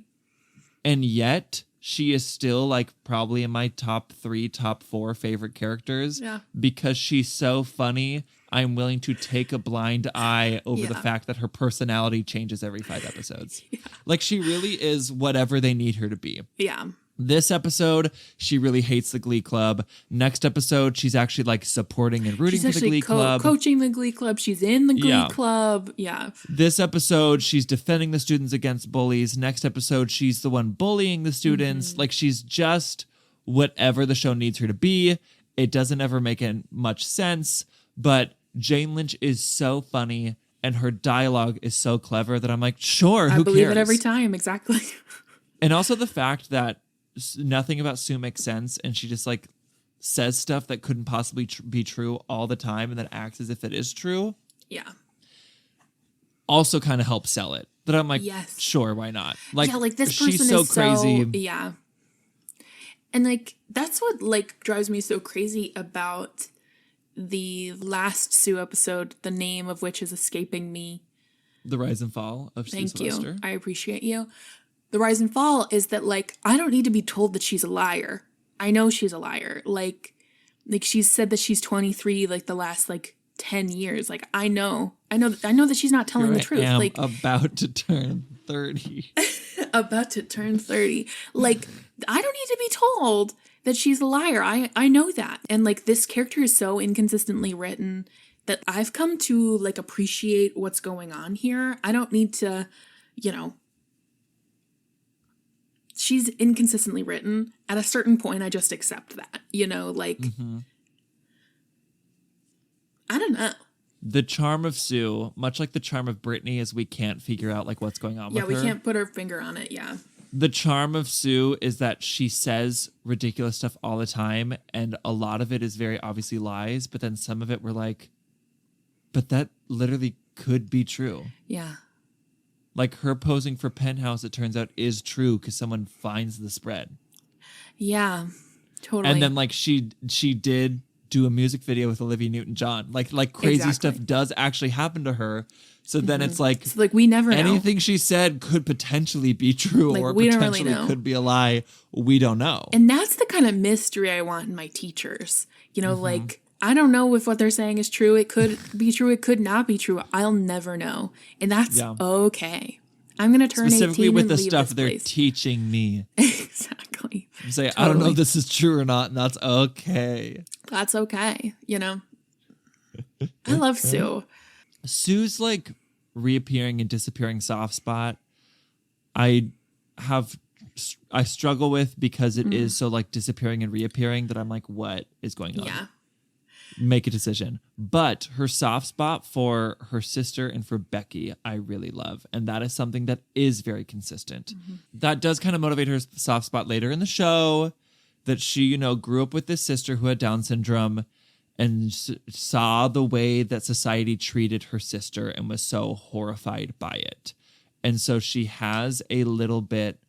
And yet she is still like probably in my top 3, top 4 favorite characters.
Yeah.
Because she's so funny. I'm willing to take a blind eye over the fact that her personality changes every 5 episodes. Yeah. Like she really is whatever they need her to be.
Yeah.
This episode, she really hates the Glee Club. Next episode, she's actually like supporting and rooting for the Glee Club.
Coaching the Glee Club. She's in the Glee Club. Yeah.
This episode, she's defending the students against bullies. Next episode, she's the one bullying the students. Like she's just whatever the show needs her to be. It doesn't ever make much sense, but Jane Lynch is so funny and her dialogue is so clever that I'm like, sure, who cares?
I believe it every time. Exactly.
And also the fact that nothing about Sue makes sense and she just like says stuff that couldn't possibly be true all the time and then acts as if it is true.
Yeah.
Also kind of helps sell it. That I'm like, sure, why not? Like,
yeah, like this person
she's so
is
crazy.
Yeah. And like that's what like drives me so crazy about the last Sue episode, the name of which is escaping me.
The Rise and Fall of Sue Sylvester.
Thank you. I appreciate you. The Rise and Fall is that, like, I don't need to be told that she's a liar. I know she's a liar. Like she's said that she's 23, like, the last, like, 10 years. Like, I know that she's not telling the truth. Like,
about to turn 30.
About to turn 30. Like, I don't need to be told that she's a liar. I know that. And, like, this character is so inconsistently written that I've come to, like, appreciate what's going on here. I don't need to, you know... She's inconsistently written. At a certain point, I just accept that, you know, like, I don't know.
The charm of Sue, much like the charm of Brittany, is we can't figure out like what's going on with her.
Yeah, we can't put our finger on it, yeah.
The charm of Sue is that she says ridiculous stuff all the time, and a lot of it is very obviously lies, but then some of it we're like, but that literally could be true.
Yeah.
Like her posing for Penthouse, it turns out, is true because someone finds the spread.
Yeah, totally.
And then like she did do a music video with Olivia Newton-John. Like crazy stuff does actually happen to her. So then it's like
we never know.
Anything she said could potentially be true or potentially could be a lie. We don't know.
And that's the kind of mystery I want in my teachers. You know, like, I don't know if what they're saying is true. It could be true. It could not be true. I'll never know. And that's okay. I'm going to turn 18 and leave this place.
Specifically with the stuff they're teaching me.
Exactly.
Say, I don't know if this is true or not, and that's okay.
That's okay, you know? I love Sue.
Sue's, like, reappearing and disappearing soft spot, I struggle with because it is so, like, disappearing and reappearing that I'm like, what is going on?
Yeah.
Make a decision. But her soft spot for her sister and for Becky, I really love. And that is something that is very consistent. That does kind of motivate her soft spot later in the show, that she, you know, grew up with this sister who had Down syndrome and saw the way that society treated her sister and was so horrified by it. And so she has a little bit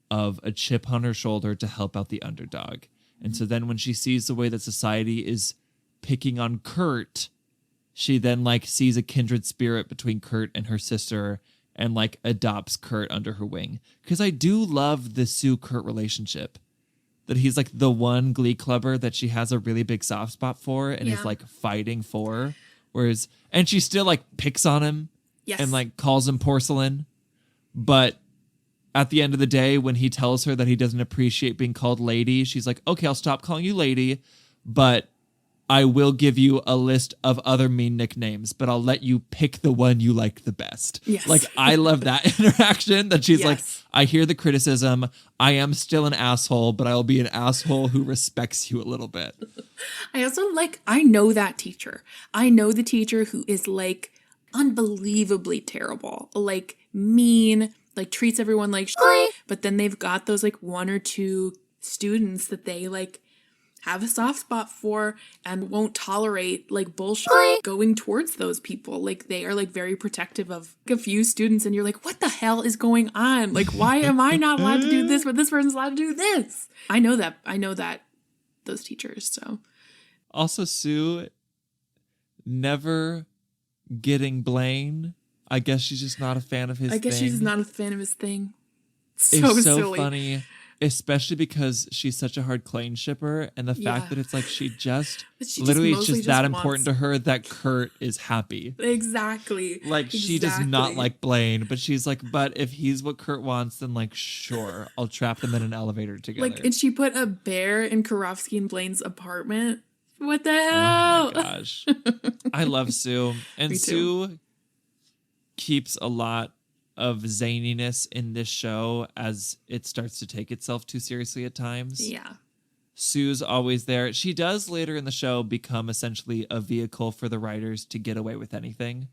of a chip on her shoulder to help out the underdog. And so then when she sees the way that society is picking on Kurt, she then like sees a kindred spirit between Kurt and her sister and like adopts Kurt under her wing. Because I do love the Sue-Kurt relationship. That he's like the one Glee clubber that she has a really big soft spot for and is like fighting for. Whereas, and she still like picks on him and like calls him porcelain. But at the end of the day, when he tells her that he doesn't appreciate being called lady, she's like, okay, I'll stop calling you lady, but I will give you a list of other mean nicknames, but I'll let you pick the one you like the best.
Yes.
Like, I love that interaction that she's like, I hear the criticism. I am still an asshole, but I'll be an asshole who respects you a little bit.
I also I know that teacher. I know the teacher who is like unbelievably terrible, like mean, like treats everyone like shit, but then they've got those like one or two students that they like have a soft spot for and won't tolerate like bullshit going towards those people. Like they are like very protective of a few students and you're like, what the hell is going on? Like, why am I not allowed to do this, but this person's allowed to do this? I know that those teachers. So
Also, Sue never getting Blaine. I guess she's just not a fan of his thing.
I guess she's not a fan of his thing.
So
So
silly. Funny, especially because she's such a hard Blaine shipper, and the fact that it's like she literally it's just that important to her that Kurt is happy.
Exactly.
Like she does not like Blaine, but she's like, but if he's what Kurt wants, then like sure, I'll trap them in an elevator together.
Like, and she put a bear in Karofsky and Blaine's apartment. What the hell?
Oh my gosh. I love Sue. And Sue keeps a lot of zaniness in this show as it starts to take itself too seriously at times.
Yeah.
Sue's always there. She does later in the show become essentially a vehicle for the writers to get away with anything.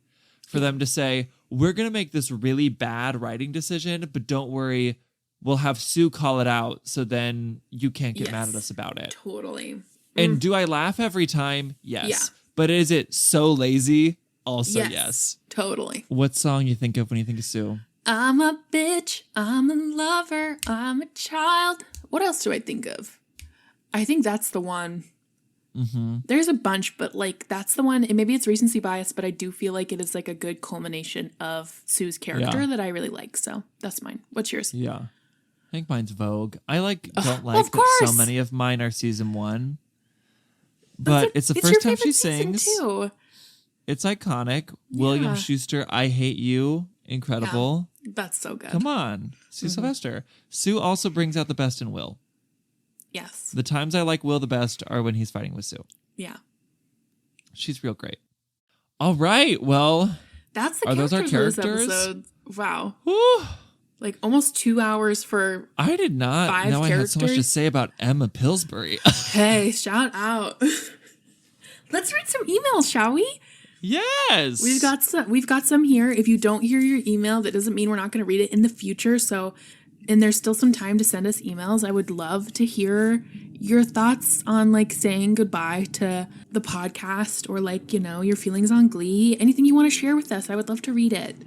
For them to say, we're going to make this really bad writing decision, but don't worry, we'll have Sue call it out so then you can't get mad at us about it.
Totally.
And do I laugh every time? Yes.
Yeah.
But is it so lazy? Also, yes.
Totally.
What song you think of when you think of Sue?
I'm a bitch. I'm a lover. I'm a child. What else do I think of? I think that's the one.
Mm-hmm.
There's a bunch, but like that's the one. And maybe it's recency bias, but I do feel like it is like a good culmination of Sue's character that I really like. So that's mine. What's yours?
Yeah. I think mine's Vogue. I don't like
of
that so
course.
many of mine are season 1. But it's the first time she sings.
Too.
It's iconic. William Schuster, I Hate You. Incredible.
Yeah, that's so good.
Come on. Sue Sylvester. Sue also brings out the best in Will.
Yes.
The times I like Will the best are when he's fighting with Sue.
Yeah.
She's real great. All right. Well,
that's the
are those our characters?
Wow.
Whew.
Like almost 2 hours for
I did not
5
know
characters.
I had so much to say about Emma Pillsbury.
Hey, shout out. Let's read some emails, shall we?
Yes.
We've got some here. If you don't hear your email, that doesn't mean we're not going to read it in the future. So, and there's still some time to send us emails. I would love to hear your thoughts on like saying goodbye to the podcast or like, your feelings on Glee. Anything you want to share with us, I would love to read it.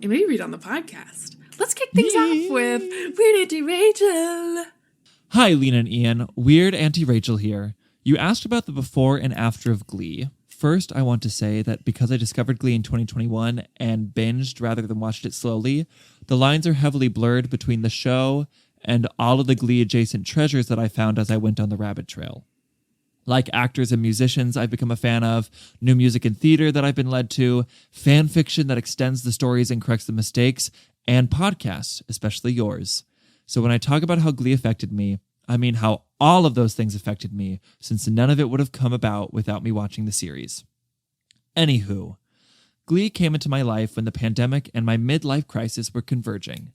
And maybe read on the podcast. Let's kick things off with Weird Auntie Rachel.
Hi, Lena and Ian. Weird Auntie Rachel here. You asked about the before and after of Glee. First, I want to say that because I discovered Glee in 2021 and binged rather than watched it slowly, the lines are heavily blurred between the show and all of the Glee adjacent treasures that I found as I went on the rabbit trail. Like actors and musicians I've become a fan of, new music and theater that I've been led to, fan fiction that extends the stories and corrects the mistakes, and podcasts, especially yours. So when I talk about how Glee affected me, I mean how all of those things affected me, since none of it would have come about without me watching the series. Anywho, Glee came into my life when the pandemic and my midlife crisis were converging.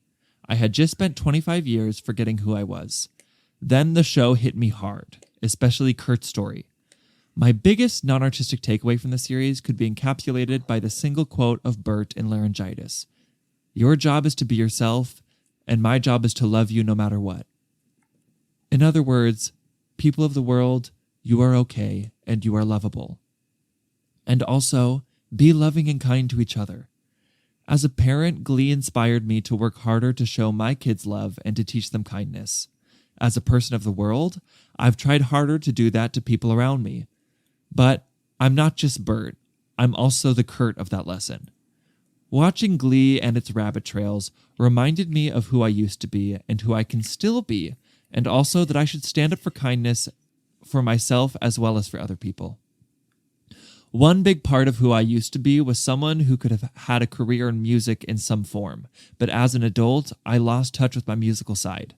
I had just spent 25 years forgetting who I was. Then the show hit me hard, especially Kurt's story. My biggest non-artistic takeaway from the series could be encapsulated by the single quote of Bert in Laryngitis. Your job is to be yourself, and my job is to love you no matter what. In other words, people of the world, you are okay and you are lovable. And also, be loving and kind to each other. As a parent, Glee inspired me to work harder to show my kids love and to teach them kindness. As a person of the world, I've tried harder to do that to people around me. But I'm not just Bert, I'm also the Kurt of that lesson. Watching Glee and its rabbit trails reminded me of who I used to be and who I can still be, and also that I should stand up for kindness for myself as well as for other people. One big part of who I used to be was someone who could have had a career in music in some form, but as an adult, I lost touch with my musical side.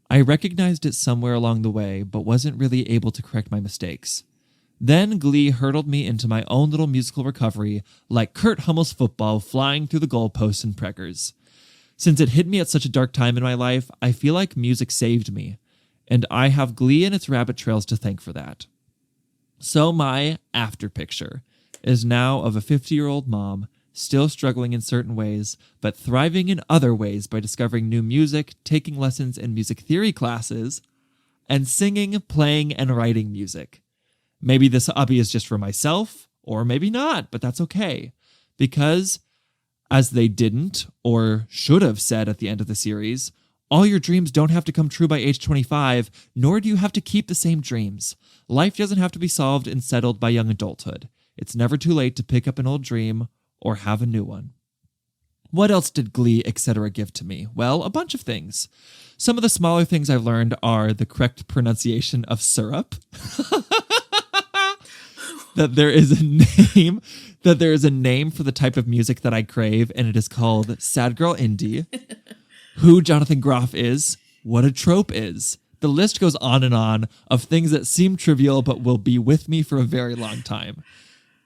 I recognized it somewhere along the way, but wasn't really able to correct my mistakes. Then Glee hurtled me into my own little musical recovery, like Kurt Hummel's football flying through the goalposts and preggers. Since it hit me at such a dark time in my life, I feel like music saved me, and I have Glee and its rabbit trails to thank for that. So my after picture is now of a 50-year-old mom, still struggling in certain ways, but thriving in other ways by discovering new music, taking lessons in music theory classes, and singing, playing, and writing music. Maybe this hobby is just for myself, or maybe not, but that's okay. Because, as they didn't, or should have said at the end of the series, All your dreams don't have to come true by age 25, nor do you have to keep the same dreams. Life doesn't have to be solved and settled by young adulthood. It's never too late to pick up an old dream or have a new one. What else did Glee, etc. give to me? Well, a bunch of things. Some of the smaller things I've learned are the correct pronunciation of syrup. That there is a name for the type of music that I crave, and it is called Sad Girl Indie. Who Jonathan Groff is, what a trope is. The list goes on and on of things that seem trivial but will be with me for a very long time.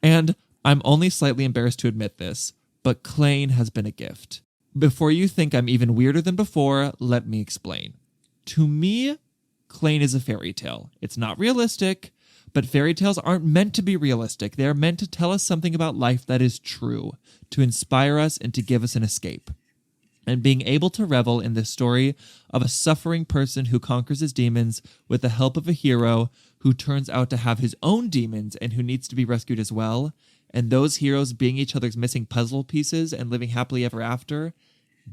And I'm only slightly embarrassed to admit this, but Blaine has been a gift. Before you think I'm even weirder than before, let me explain. To me, Blaine is a fairy tale. It's not realistic, but fairy tales aren't meant to be realistic. They are meant to tell us something about life that is true, to inspire us and to give us an escape. And being able to revel in the story of a suffering person who conquers his demons with the help of a hero who turns out to have his own demons and who needs to be rescued as well, and those heroes being each other's missing puzzle pieces and living happily ever after,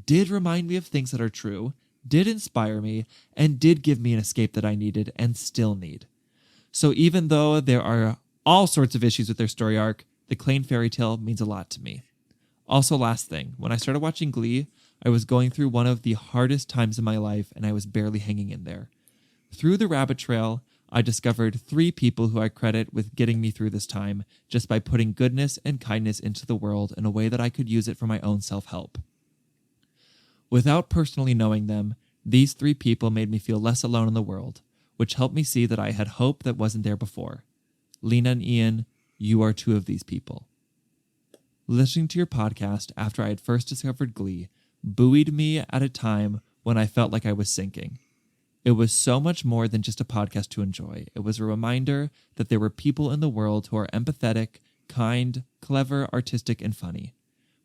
did remind me of things that are true, did inspire me, and did give me an escape that I needed and still need. So even though there are all sorts of issues with their story arc, the Blaine fairy tale means a lot to me. Also, last thing, when I started watching Glee, I was going through one of the hardest times in my life, and I was barely hanging in there. Through the rabbit trail, I discovered 3 people who I credit with getting me through this time just by putting goodness and kindness into the world in a way that I could use it for my own self-help. Without personally knowing them, these 3 people made me feel less alone in the world, which helped me see that I had hope that wasn't there before. Lena and Ian, you are 2 of these people. Listening to your podcast after I had first discovered Glee buoyed me at a time when I felt like I was sinking. It was so much more than just a podcast to enjoy. It was a reminder that there were people in the world who are empathetic, kind, clever, artistic, and funny.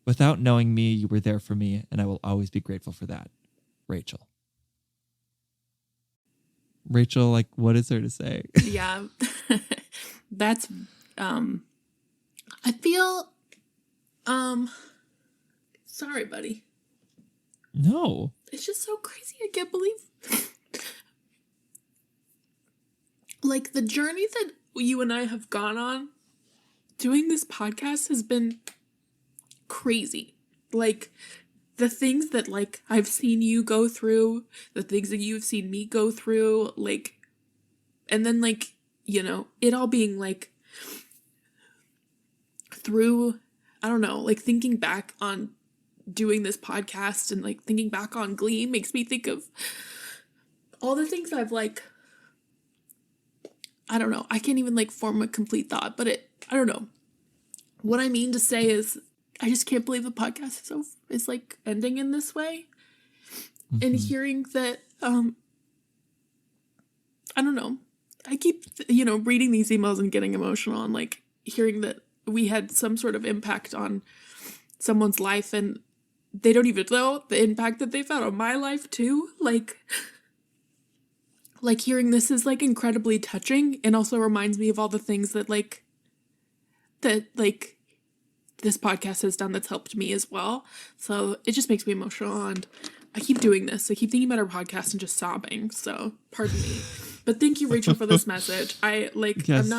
Without knowing me, you were there for me, and I will always be grateful for that. Rachel. Rachel, like, what is there to say?
Yeah. That's, I feel, sorry, buddy.
No.
It's just so crazy. I can't believe, like, the journey that you and I have gone on doing this podcast has been crazy. Like, the things that, like, I've seen you go through, the things that you've seen me go through, like, and then, like, you know, it all being, like, through, I don't know, like, thinking back on doing this podcast and, like, thinking back on Glee makes me think of all the things I've, like, I don't know, I can't even, like, form a complete thought, but I don't know. What I mean to say is, I just can't believe the podcast is like ending in this way. Mm-hmm. And hearing that, I don't know. I keep, reading these emails and getting emotional and like hearing that we had some sort of impact on someone's life and they don't even know the impact that they've had on my life too. Like hearing this is like incredibly touching and also reminds me of all the things that this podcast has done that's helped me as well. So it just makes me emotional and I keep doing this. I keep thinking about our podcast and just sobbing. So pardon me. But thank you, Rachel, for this message. Yes.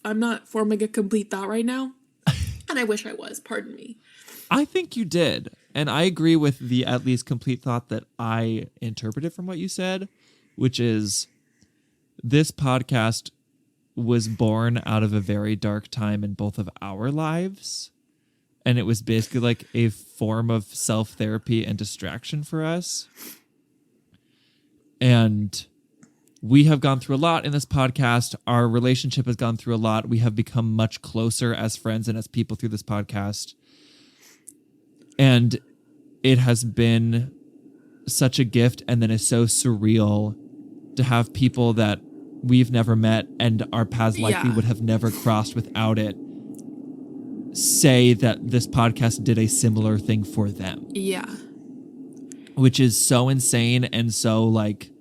I'm not forming a complete thought right now. And I wish I was. Pardon me.
I think you did. And I agree with the at least complete thought that I interpreted from what you said, which is this podcast was born out of a very dark time in both of our lives. And it was basically like a form of self-therapy and distraction for us. And we have gone through a lot in this podcast. Our relationship has gone through a lot. We have become much closer as friends and as people through this podcast. And it has been such a gift and then is so surreal to have people that we've never met and our paths likely would have never crossed without it say that this podcast did a similar thing for them.
Yeah.
Which is so insane and so like,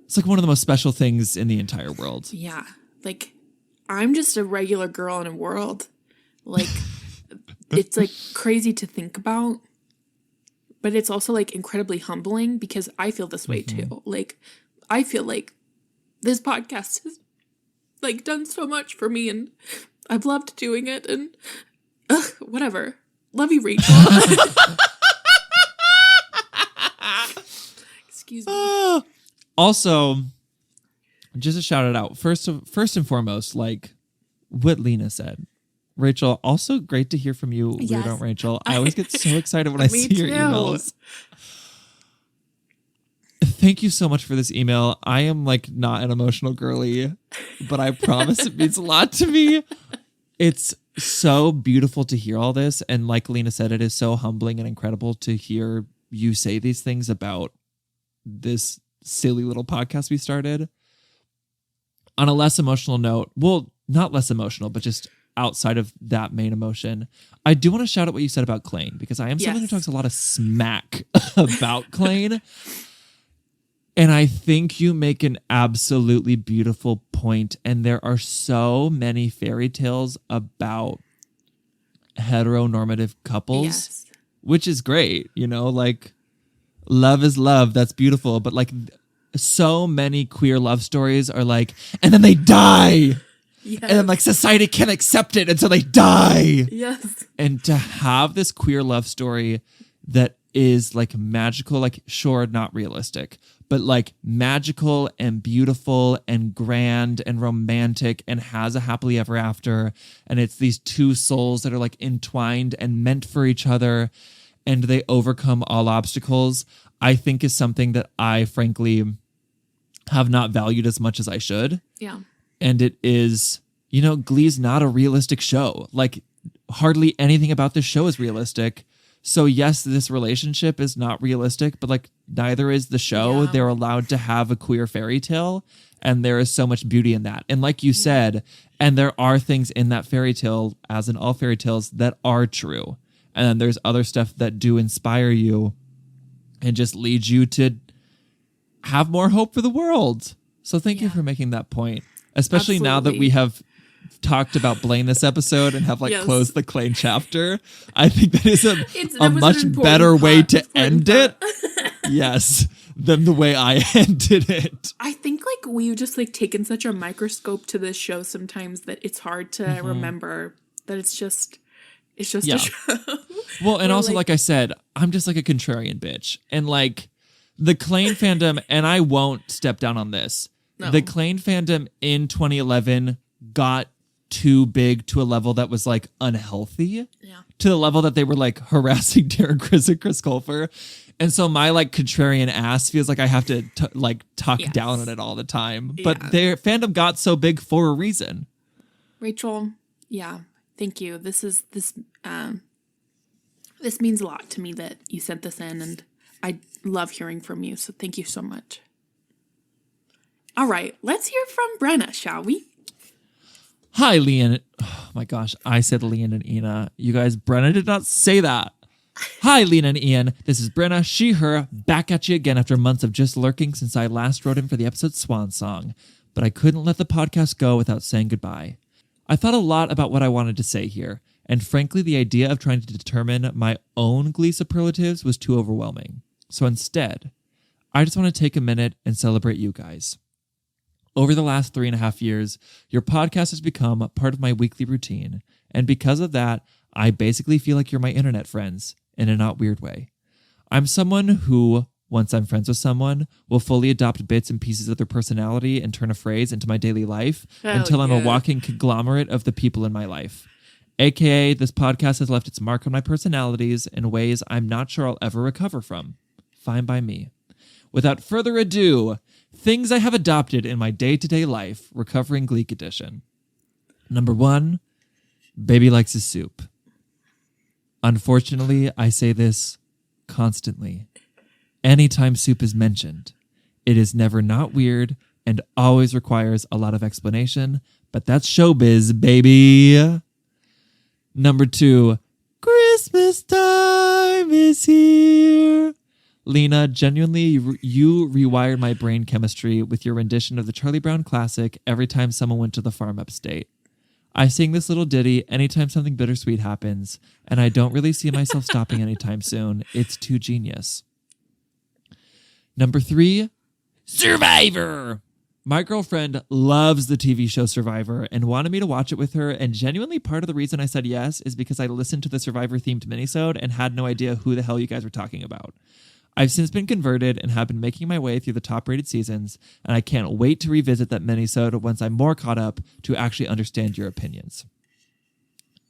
it's like one of the most special things in the entire world.
Yeah. Like, I'm just a regular girl in a world. Like, it's like crazy to think about. but it's also like incredibly humbling because I feel this way too. Like, I feel like this podcast has like done so much for me, and I've loved doing it, and whatever. Love you, Rachel. Excuse me.
Also, just to shout it out, first and foremost, like what Lena said. Rachel, also great to hear from you,
Yes.
Weirdo Rachel. I always get so excited when I
Me
see your
too.
emails. Thank you so much for this email. I am like not an emotional girly, but I promise it means a lot to me. It's so beautiful to hear all this. And like Lena said, it is so humbling and incredible to hear you say these things about this silly little podcast we started. On a less emotional note, well, not less emotional, but just outside of that main emotion, I do want to shout out what you said about Blaine, because I am someone who talks a lot of smack about Blaine. And I think you make an absolutely beautiful point. And there are so many fairy tales about heteronormative couples, which is great. You know, like love is love. That's beautiful. But like so many queer love stories are like, and then they die. Yes. And then like society can't accept it until they die.
Yes.
And to have this queer love story that is like magical, like sure, not realistic, but like magical and beautiful and grand and romantic and has a happily ever after. And it's these two souls that are like entwined and meant for each other, and they overcome all obstacles, I think is something that I frankly have not valued as much as I should.
Yeah.
And it is, you know, Glee's not a realistic show. Like hardly anything about this show is realistic. So yes, this relationship is not realistic, but like neither is the show. Yeah. They're allowed to have a queer fairy tale, and there is so much beauty in that. And like you said, and there are things in that fairy tale, as in all fairy tales, that are true. And then there's other stuff that do inspire you and just lead you to have more hope for the world. So thank you for making that point. Especially now that we have talked about Blaine this episode and have like closed the Blaine chapter. I think that is a much better way to end it. Yes, than the way I ended it.
I think like we've just like taken such a microscope to this show sometimes that it's hard to remember that it's just a show.
Well, and also like I said, I'm just like a contrarian bitch. And like the Blaine fandom, and I won't step down on this. No. The Blaine fandom in 2011 got too big to a level that was like unhealthy. Yeah. To the level that they were like harassing Darren Criss and Chris Colfer. And so my like contrarian ass feels like I have to like talk down on it all the time. But their fandom got so big for a reason.
Rachel, thank you. This means a lot to me that you sent this in, and I love hearing from you. So thank you so much. All right, let's hear from Brenna, shall we?
Hi, Leanne. Oh my gosh, I said Leanne and Ina. You guys, Brenna did not say that. Hi, Lena and Ian. This is Brenna, she, her, back at you again after months of just lurking since I last wrote in for the episode Swan Song. But I couldn't let the podcast go without saying goodbye. I thought a lot about what I wanted to say here, and frankly, the idea of trying to determine my own Glee superlatives was too overwhelming. So instead, I just want to take a minute and celebrate you guys. Over the last 3.5 years, your podcast has become part of my weekly routine, and because of that, I basically feel like you're my internet friends, in a not weird way. I'm someone who, once I'm friends with someone, will fully adopt bits and pieces of their personality and turn a phrase into my daily life until I'm a walking conglomerate of the people in my life. AKA, this podcast has left its mark on my personalities in ways I'm not sure I'll ever recover from. Fine by me. Without further ado, things I have adopted in my day-to-day life, Recovering Gleek Edition. Number 1, baby likes his soup. Unfortunately, I say this constantly. Anytime soup is mentioned, it is never not weird and always requires a lot of explanation, but that's showbiz, baby. Number 2, Christmas time is here. Lena, genuinely, you rewired my brain chemistry with your rendition of the Charlie Brown classic Every Time Someone Went to the Farm Upstate. I sing this little ditty anytime something bittersweet happens, and I don't really see myself stopping anytime soon. It's too genius. Number 3, Survivor. My girlfriend loves the TV show Survivor and wanted me to watch it with her, and genuinely part of the reason I said yes is because I listened to the Survivor-themed minisode and had no idea who the hell you guys were talking about. I've since been converted and have been making my way through the top-rated seasons, and I can't wait to revisit that minisode once I'm more caught up to actually understand your opinions.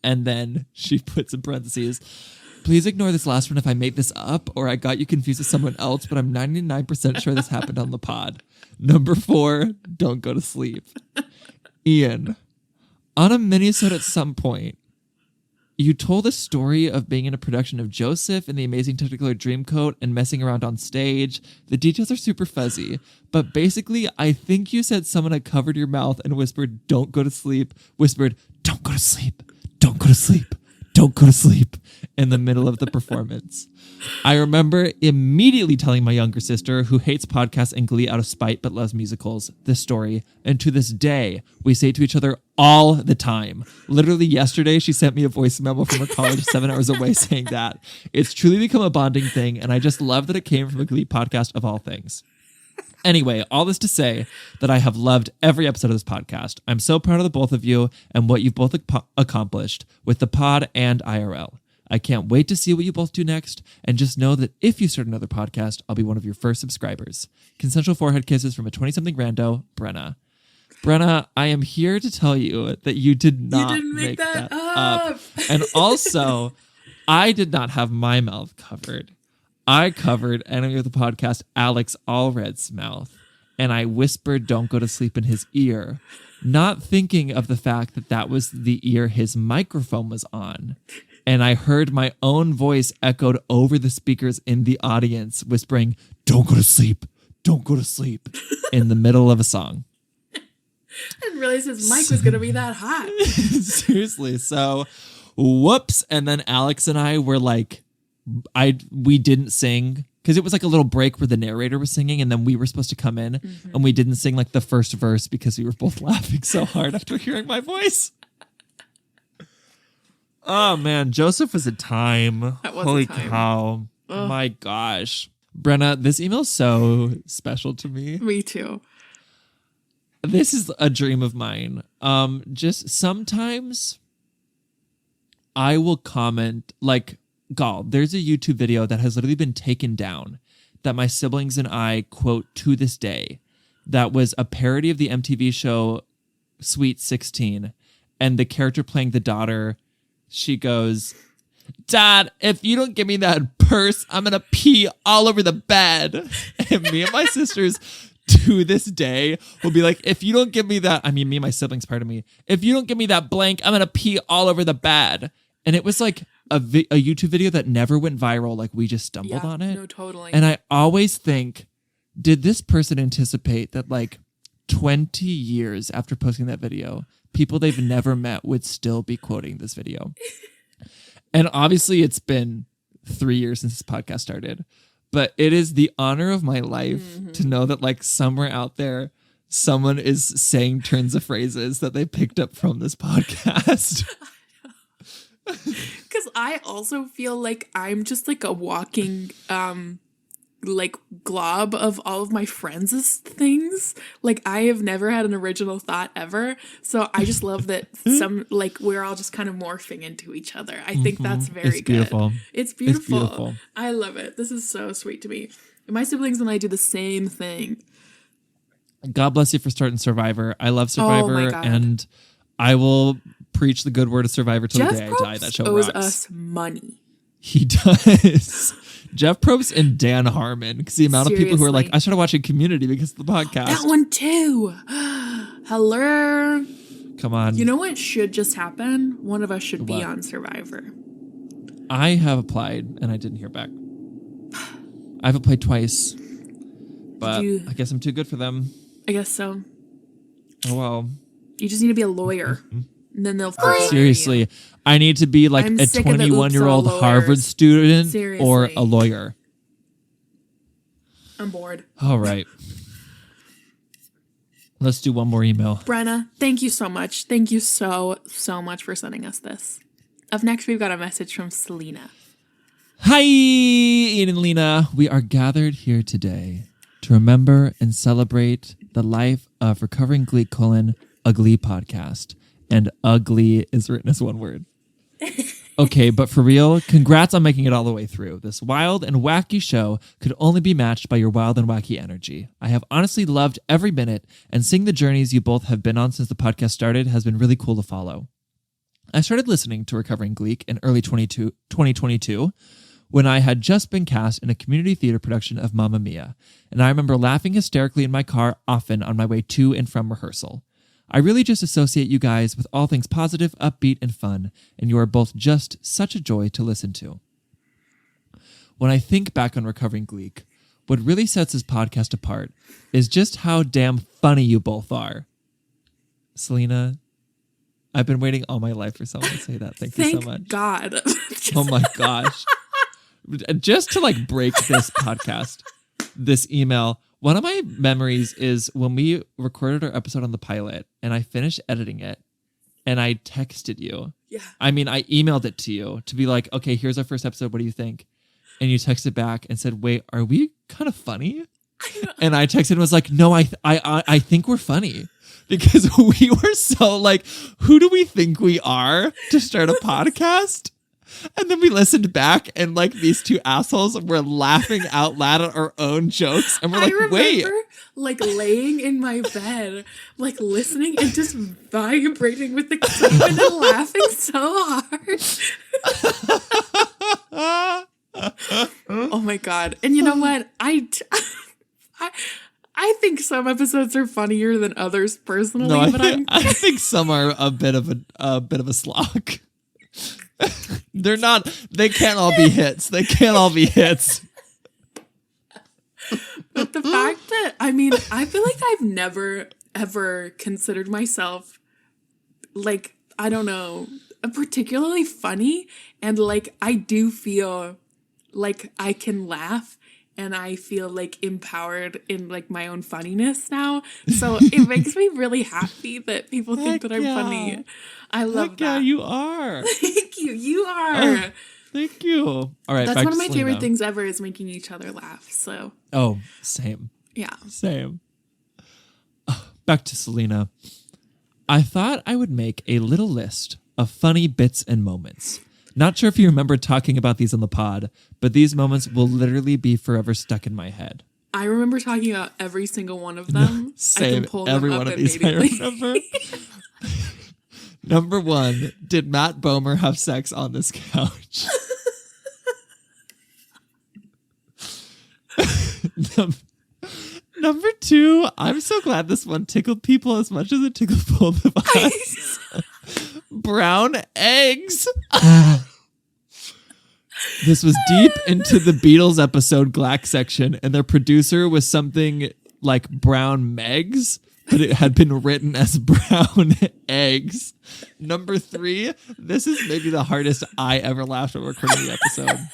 And then she puts in parentheses, please ignore this last one if I made this up or I got you confused with someone else, but I'm 99% sure this happened on the pod. Number 4, don't go to sleep. Ian, on a minisode at some point, you told a story of being in a production of Joseph in the Amazing Technicolor Dreamcoat and messing around on stage. The details are super fuzzy, but basically, I think you said someone had covered your mouth and whispered, don't go to sleep, whispered, don't go to sleep, don't go to sleep, don't go to sleep, in the middle of the performance. I remember immediately telling my younger sister, who hates podcasts and Glee out of spite but loves musicals, this story. And to this day, we say it to each other all the time. Literally yesterday, she sent me a voice memo from her college 7 hours away saying that. It's truly become a bonding thing, and I just love that it came from a Glee podcast of all things. Anyway, all this to say that I have loved every episode of this podcast. I'm so proud of the both of you and what you've both accomplished with the pod and IRL. I can't wait to see what you both do next, and just know that if you start another podcast, I'll be one of your first subscribers. Consensual forehead kisses from a 20-something rando, Brenna. Brenna, I am here to tell you that you did not make that up. And also, I did not have my mouth covered. I covered enemy of the podcast, Alex Allred's mouth, and I whispered don't go to sleep in his ear, not thinking of the fact that that was the ear his microphone was on. And I heard my own voice echoed over the speakers in the audience, whispering, don't go to sleep, don't go to sleep, in the middle of a song.
I didn't realize his mic was going to be that hot.
Seriously. So, whoops. And then Alex and I were like, we didn't sing because it was like a little break where the narrator was singing and then we were supposed to come in and we didn't sing like the first verse because we were both laughing so hard after hearing my voice. Oh man, Joseph was a time.
That was
Holy
a time.
cow. Ugh. My gosh. Brenna, this email is so special to me.
Me too.
This is a dream of mine. Just sometimes I will comment like, Gall, there's a YouTube video that has literally been taken down that my siblings and I quote to this day. That was a parody of the MTV show Sweet 16. And the character playing the daughter, she goes, Dad, if you don't give me that purse, I'm going to pee all over the bed. And me and my sisters to this day will be like, if you don't give me that, I mean, me and my siblings, pardon me, if you don't give me that blank, I'm going to pee all over the bed. And it was like a YouTube video that never went viral. Like we just stumbled on it.
No, totally.
And I always think, did this person anticipate that like 20 years after posting that video, people they've never met would still be quoting this video? And obviously it's been 3 years since this podcast started, but it is the honor of my life to know that like somewhere out there, someone is saying turns of phrases that they picked up from this podcast.
Because I also feel like I'm just like a walking like glob of all of my friends' things. Like I have never had an original thought ever. So I just love that we're all just kind of morphing into each other. I think that's very good.
Beautiful.
It's beautiful.
It's beautiful.
I love it. This is so sweet to me. And my siblings and I do the same thing.
God bless you for starting Survivor. I love Survivor,
my God.
and I will preach the good word of Survivor till the day I die. That show
owes
rocks.
us money.
He does. Jeff Probst and Dan Harmon, because the amount of people who are like, I started watching Community because of the podcast.
That one too. Hello.
Come on.
You know what should just happen? One of us should be
What?
on Survivor.
I have applied and I didn't hear back. I've applied twice, but I guess I'm too good for them.
I guess so.
Oh well.
You just need to be a lawyer. And then they'll
Seriously, I need to be like
I'm
a
sick of the
21-year-old
oops all
Harvard
lawyers.
student
Seriously.
or a lawyer.
I'm bored.
All right. Let's do one more email.
Brenna, thank you so much. Thank you so much for sending us this. Up next, we've got a message from Selena.
Hi, Ian and Lena. We are gathered here today to remember and celebrate the life of Recovering Gleek : a Glee podcast. And ugly is written as one word. Okay, but for real, congrats on making it all the way through. This wild and wacky show could only be matched by your wild and wacky energy. I have honestly loved every minute, and seeing the journeys you both have been on since the podcast started has been really cool to follow. I started listening to Recovering Gleek in early 2022 when I had just been cast in a community theater production of Mamma Mia, and I remember laughing hysterically in my car often on my way to and from rehearsal. I really just associate you guys with all things positive, upbeat, and fun, and you are both just such a joy to listen to. When I think back on Recovering Gleek, what really sets this podcast apart is just how damn funny you both are. Selena, I've been waiting all my life for someone to say that. Thank you so much.
Thank God.
Oh my gosh. Just to like break this podcast, this email, one of my memories is when we recorded our episode on the pilot and I finished editing it and I texted you.
Yeah.
I mean, I emailed it to you to be like, okay, here's our first episode. What do you think? And you texted back and said, wait, are we kind of funny? And I texted and was like, no, I think we're funny. Because we were so like, who do we think we are to start a podcast? And then we listened back and like these two assholes were laughing out loud at our own jokes. And we're like, wait.
Like laying in my bed, like listening and just vibrating with excitement and laughing so hard. Oh my God. And you know what? I think some episodes are funnier than others personally,
no,
I
think some are a bit of a slog. They can't all be hits. They can't all be hits.
But the fact that, I mean, I feel like I've never, ever considered myself, like, I don't know, particularly funny. And, like, I do feel like I can laugh and I feel, like, empowered in, like, my own funniness now. So it makes me really happy that people think that I'm funny. I love that.
Yeah, you are.
Thank you. You are.
Oh, thank you. All right,
that's
back
one of
to
my
Selena.
favorite things ever is making each other laugh. So.
Oh, same.
Yeah.
Same. Back to Selena. I thought I would make a little list of funny bits and moments. Not sure if you remember talking about these on the pod, but these moments will literally be forever stuck in my head.
I remember talking about every single one of them.
No, same.
I can pull
every
them
one
up
of these I
immediately.
remember. Number 1, did Matt Bomer have sex on this couch? Number 2, I'm so glad this one tickled people as much as it tickled both of us. Brown eggs. This was deep into the Beatles episode Glack section, and their producer was something like Brown Megs, but it had been written as brown eggs. Number 3, this is maybe the hardest I ever laughed at recording the episode.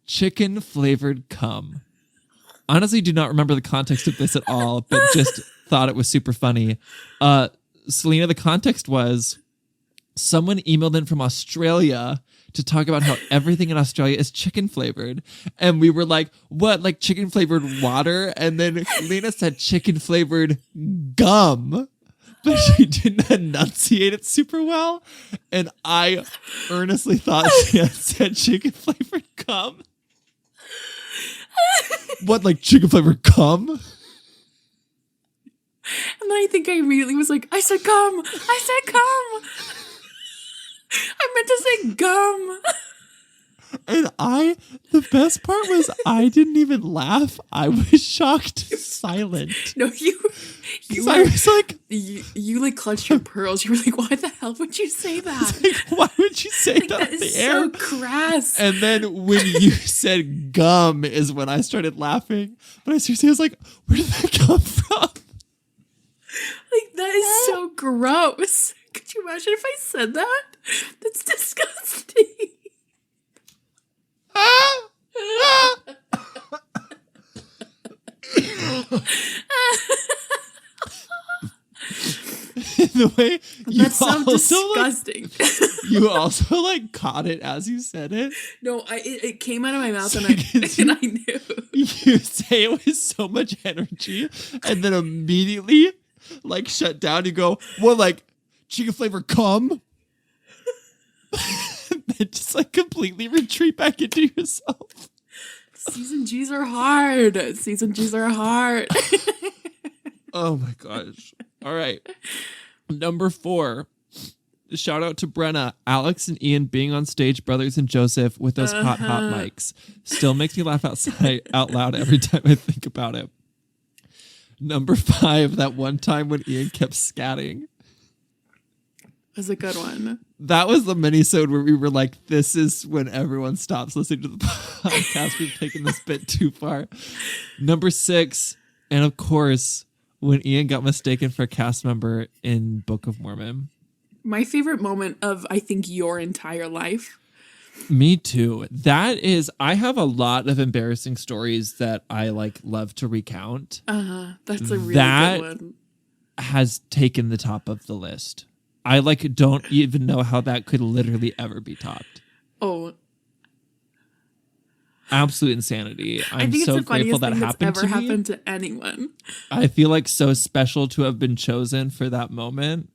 Chicken flavored cum. Honestly, do not remember the context of this at all, but just thought it was super funny. Selena, the context was someone emailed in from Australia to talk about how everything in Australia is chicken flavored. And we were like, what, like chicken flavored water? And then Lena said chicken flavored gum, but she didn't enunciate it super well. And I earnestly thought she had said chicken flavored gum. What, like chicken flavored cum?
And then I think I immediately was like, I said cum. I said cum. I meant to say gum.
And the best part was I didn't even laugh. I was shocked, silent.
No, you
I was like,
you like clutched your pearls. You were like, why the hell would you say that?
like, why would you say
Like,
that
that
on the
is
air?
so crass.
And then when you said gum is when I started laughing. But I seriously was like, where did that come from?
Like, that is so gross. Could you imagine if I said that? That's disgusting.
the way you
That's so disgusting.
You also like caught it as you said it.
No, it came out of my mouth
So
and I knew.
You say it with so much energy and then immediately like shut down. You go, well, like chicken flavor cum. Then just like completely retreat back into yourself.
Season G's are hard. Season G's are hard.
Oh my gosh. All right. Number 4. Shout out to Brenna. Alex and Ian being on stage, Brothers and Joseph, with those hot mics. Still makes me laugh out loud every time I think about it. Number 5, that one time when Ian kept scatting.
That's a good one.
That was the mini-sode where we were like, this is when everyone stops listening to the podcast. We've taken this bit too far. Number 6, and of course, when Ian got mistaken for a cast member in Book of Mormon.
My favorite moment of, I think, your entire life.
Me too. That is, I have a lot of embarrassing stories that I like love to recount.
That's a really good one.
Has taken the top of the list. I like don't even know how that could literally ever be topped.
Oh,
absolute insanity. I'm so grateful that happened to me.
Ever happened to anyone.
I feel like so special to have been chosen for that moment.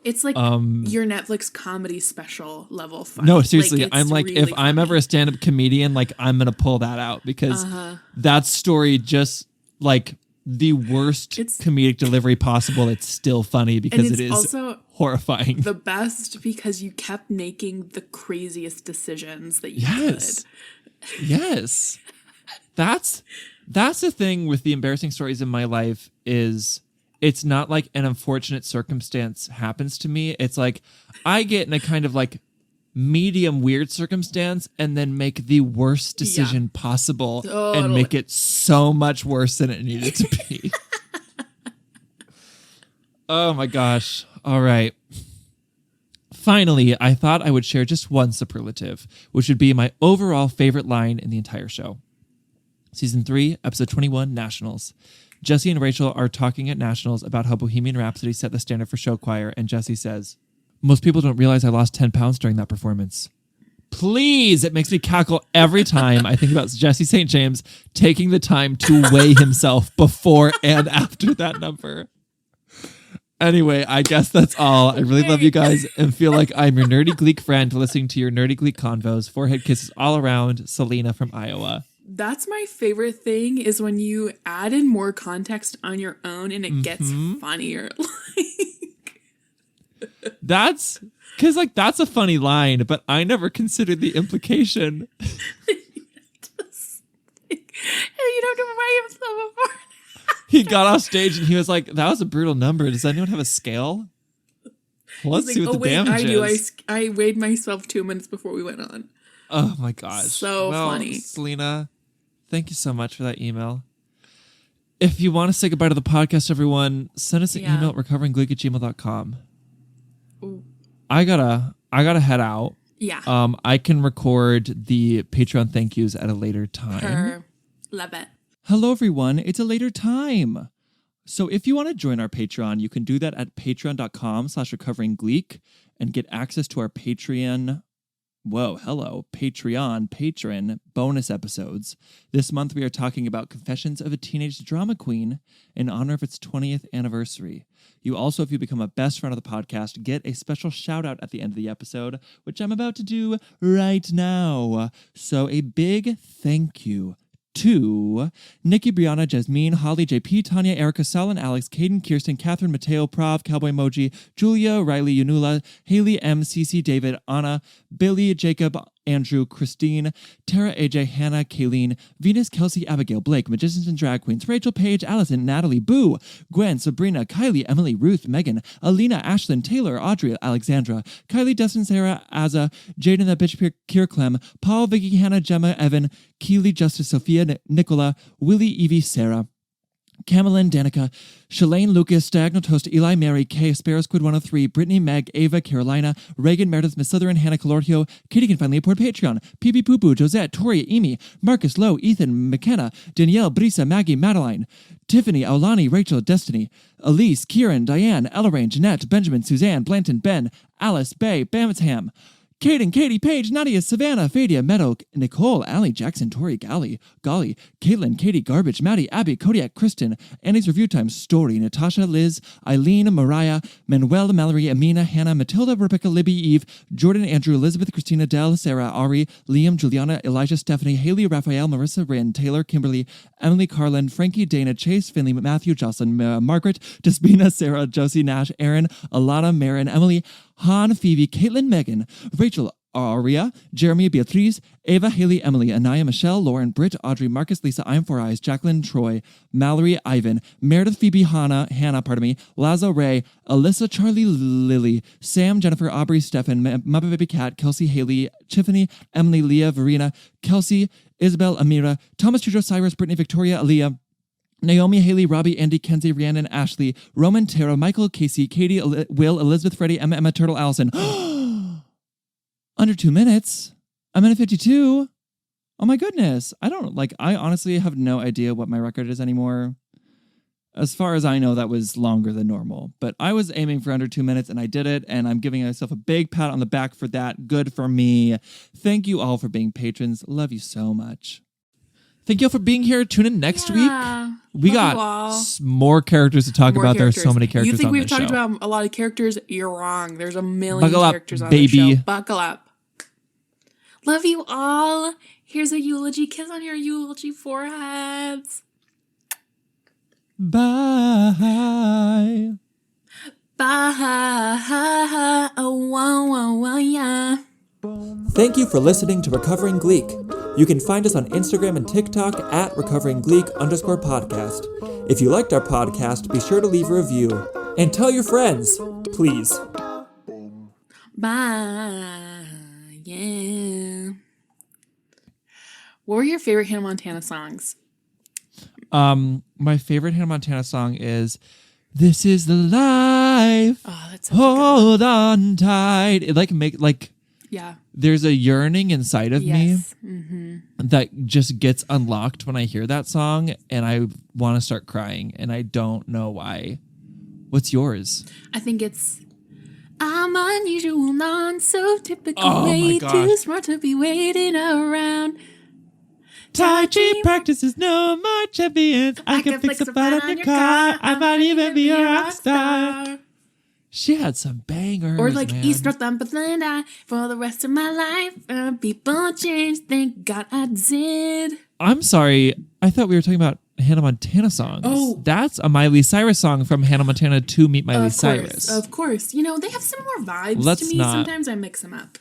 It's like your Netflix comedy special level fun.
No, seriously,
like,
I'm like, really if I'm ever a stand-up comedian, like I'm gonna pull that out because that story just like the worst comedic delivery possible. It's still funny because it is also horrifying.
The best because you kept making the craziest decisions that you could.
Yes. That's the thing with the embarrassing stories in my life is it's not like an unfortunate circumstance happens to me. It's like I get in a kind of like medium weird circumstance and then make the worst decision possible and make it so much worse than it needed to be. Oh my gosh. All right. Finally, I thought I would share just one superlative, which would be my overall favorite line in the entire show. Season 3, episode 21, Nationals. Jesse and Rachel are talking at Nationals about how Bohemian Rhapsody set the standard for show choir, and Jesse says, "Most people don't realize I lost 10 pounds during that performance." Please, it makes me cackle every time I think about Jesse St. James taking the time to weigh himself before and after that number. Anyway, I guess that's all. I really love you guys and feel like I'm your nerdy Gleek friend listening to your nerdy Gleek convos. Forehead kisses all around. Selena from Iowa.
That's my favorite thing is when you add in more context on your own and it gets funnier.
That's because like that's a funny line, but I never considered the implication.
You don't know why I'm so before.
He got off stage and he was like, "That was a brutal number. Does anyone have a scale? Let's see what the damage is."
I weighed myself 2 minutes before we went on.
Oh my gosh.
So funny.
Selena, thank you so much for that email. If you want to say goodbye to the podcast, everyone, send us an email at recoveringgleek@gmail.com. I gotta head out.
Yeah.
I can record the Patreon thank yous at a later time.
Love it.
Hello, everyone. It's a later time. So if you want to join our Patreon, you can do that at patreon.com/recoveringgleek and get access to our Patreon patron bonus episodes. This month, we are talking about Confessions of a Teenage Drama Queen in honor of its 20th anniversary. You also, if you become a best friend of the podcast, get a special shout out at the end of the episode, which I'm about to do right now. So a big thank you to Nikki, Brianna, Jasmine, Holly, JP, Tanya, Erica, Salin, Alex, Caden, Kirsten, Catherine, Mateo, Prav, Cowboy Emoji, Julia, Riley, Yunula, Haley, M, CC, David, Anna, Billy, Jacob, Andrew, Christine, Tara, AJ, Hannah, Kayleen, Venus, Kelsey, Abigail, Blake, Magicians and Drag Queens, Rachel, Paige, Allison, Natalie, Boo, Gwen, Sabrina, Kylie, Emily, Ruth, Megan, Alina, Ashlyn, Taylor, Audrey, Alexandra, Kylie, Dustin, Sarah, Azza, Jaden, that bitch, Kierklem, Paul, Vicky, Hannah, Gemma, Evan, Keely, Justice, Sophia, Nicola, Willie, Evie, Sarah, Camelin, Danica, Shalane, Lucas, Diagonal Toast, Eli, Mary, Kay, Sparrow Squid 103, Brittany, Meg, Ava, Carolina, Reagan, Meredith, Miss Southern, Hannah Calortio, Katie Can Finally Afford Patreon, PB Poo Poo, Josette, Tori, Amy, Marcus, Lowe, Ethan, McKenna, Danielle, Brisa, Maggie, Madeline, Tiffany, Aulani, Rachel, Destiny, Elise, Kieran, Diane, Elleraine, Jeanette, Benjamin, Suzanne, Blanton, Ben, Alice, Bay, Bamsham, Kaden, Katie, Paige, Nadia, Savannah, Fadia, Meadow, Nicole, Allie, Jackson, Tori, Golly, Caitlin, Katie, Garbage, Maddie, Abby, Kodiak, Kristen, Annie's Review Time, Story, Natasha, Liz, Eileen, Mariah, Manuel, Mallory, Amina, Hannah, Matilda, Rebecca, Libby, Eve, Jordan, Andrew, Elizabeth, Christina, Dell, Sarah, Ari, Liam, Juliana, Elijah, Stephanie, Haley, Raphael, Marissa, Rin, Taylor, Kimberly, Emily, Carlin, Frankie, Dana, Chase, Finley, Matthew, Jocelyn, Margaret, Despina, Sarah, Josie, Nash, Aaron, Alana, Marin, Emily, Han, Phoebe, Caitlin, Megan, Rachel, Aria, Jeremy, Beatrice, Ava, Haley, Emily, Anaya, Michelle, Lauren, Britt, Audrey, Marcus, Lisa, I'm Four Eyes, Jacqueline, Troy, Mallory, Ivan, Meredith, Phoebe, Hannah, Lazo, Ray, Alyssa, Charlie, Lily, Sam, Jennifer, Aubrey, Stefan, Mama Baby Cat, Kelsey, Haley, Tiffany, Emily, Leah, Verena, Kelsey, Isabel, Amira, Thomas, Tudor, Cyrus, Brittany, Victoria, Aaliyah, Naomi, Haley, Robbie, Andy, Kenzie, Rhiannon, Ashley, Roman, Tara, Michael, Casey, Katie, Will, Elizabeth, Freddie, Emma, Turtle, Allison. Under 2 minutes. I'm at 52. Oh my goodness. I honestly have no idea what my record is anymore. As far as I know, that was longer than normal. But I was aiming for under 2 minutes and I did it. And I'm giving myself a big pat on the back for that. Good for me. Thank you all for being patrons. Love you so much. Thank you all for being here. Tune in next week. We got more characters to talk about. There are so many characters on this show.
You think we've talked about a lot of characters? You're wrong. There's a million characters on
the
show. Buckle up. Love you all. Here's a eulogy. Kiss on your eulogy foreheads.
Bye.
Bye. Oh, yeah.
Thank you for listening to Recovering Gleek. You can find us on Instagram and TikTok at recoveringgleek_podcast. If you liked our podcast, be sure to leave a review. And tell your friends, please.
Bye. Yeah. What were your favorite Hannah Montana songs?
My favorite Hannah Montana song is "This Is the Life."
Oh, that's
hold on tight. It
yeah.
There's a yearning inside of me
mm-hmm.
that just gets unlocked when I hear that song, and I want to start crying, and I don't know why. What's yours?
I think it's "I'm unusual, not so typical, way too smart to be waiting around.
Tai Chi practices no more champions. I can fix a button on your car. I might even be a rock star." She had some bangers.
Or like
man.
East North Thumbland, for the rest of my life. People change, thank God I did.
I'm sorry. I thought we were talking about Hannah Montana songs.
Oh.
That's a Miley Cyrus song from Hannah Montana to Meet Miley Cyrus.
Of course. You know, they have similar vibes to me.
Not.
Sometimes I mix them up.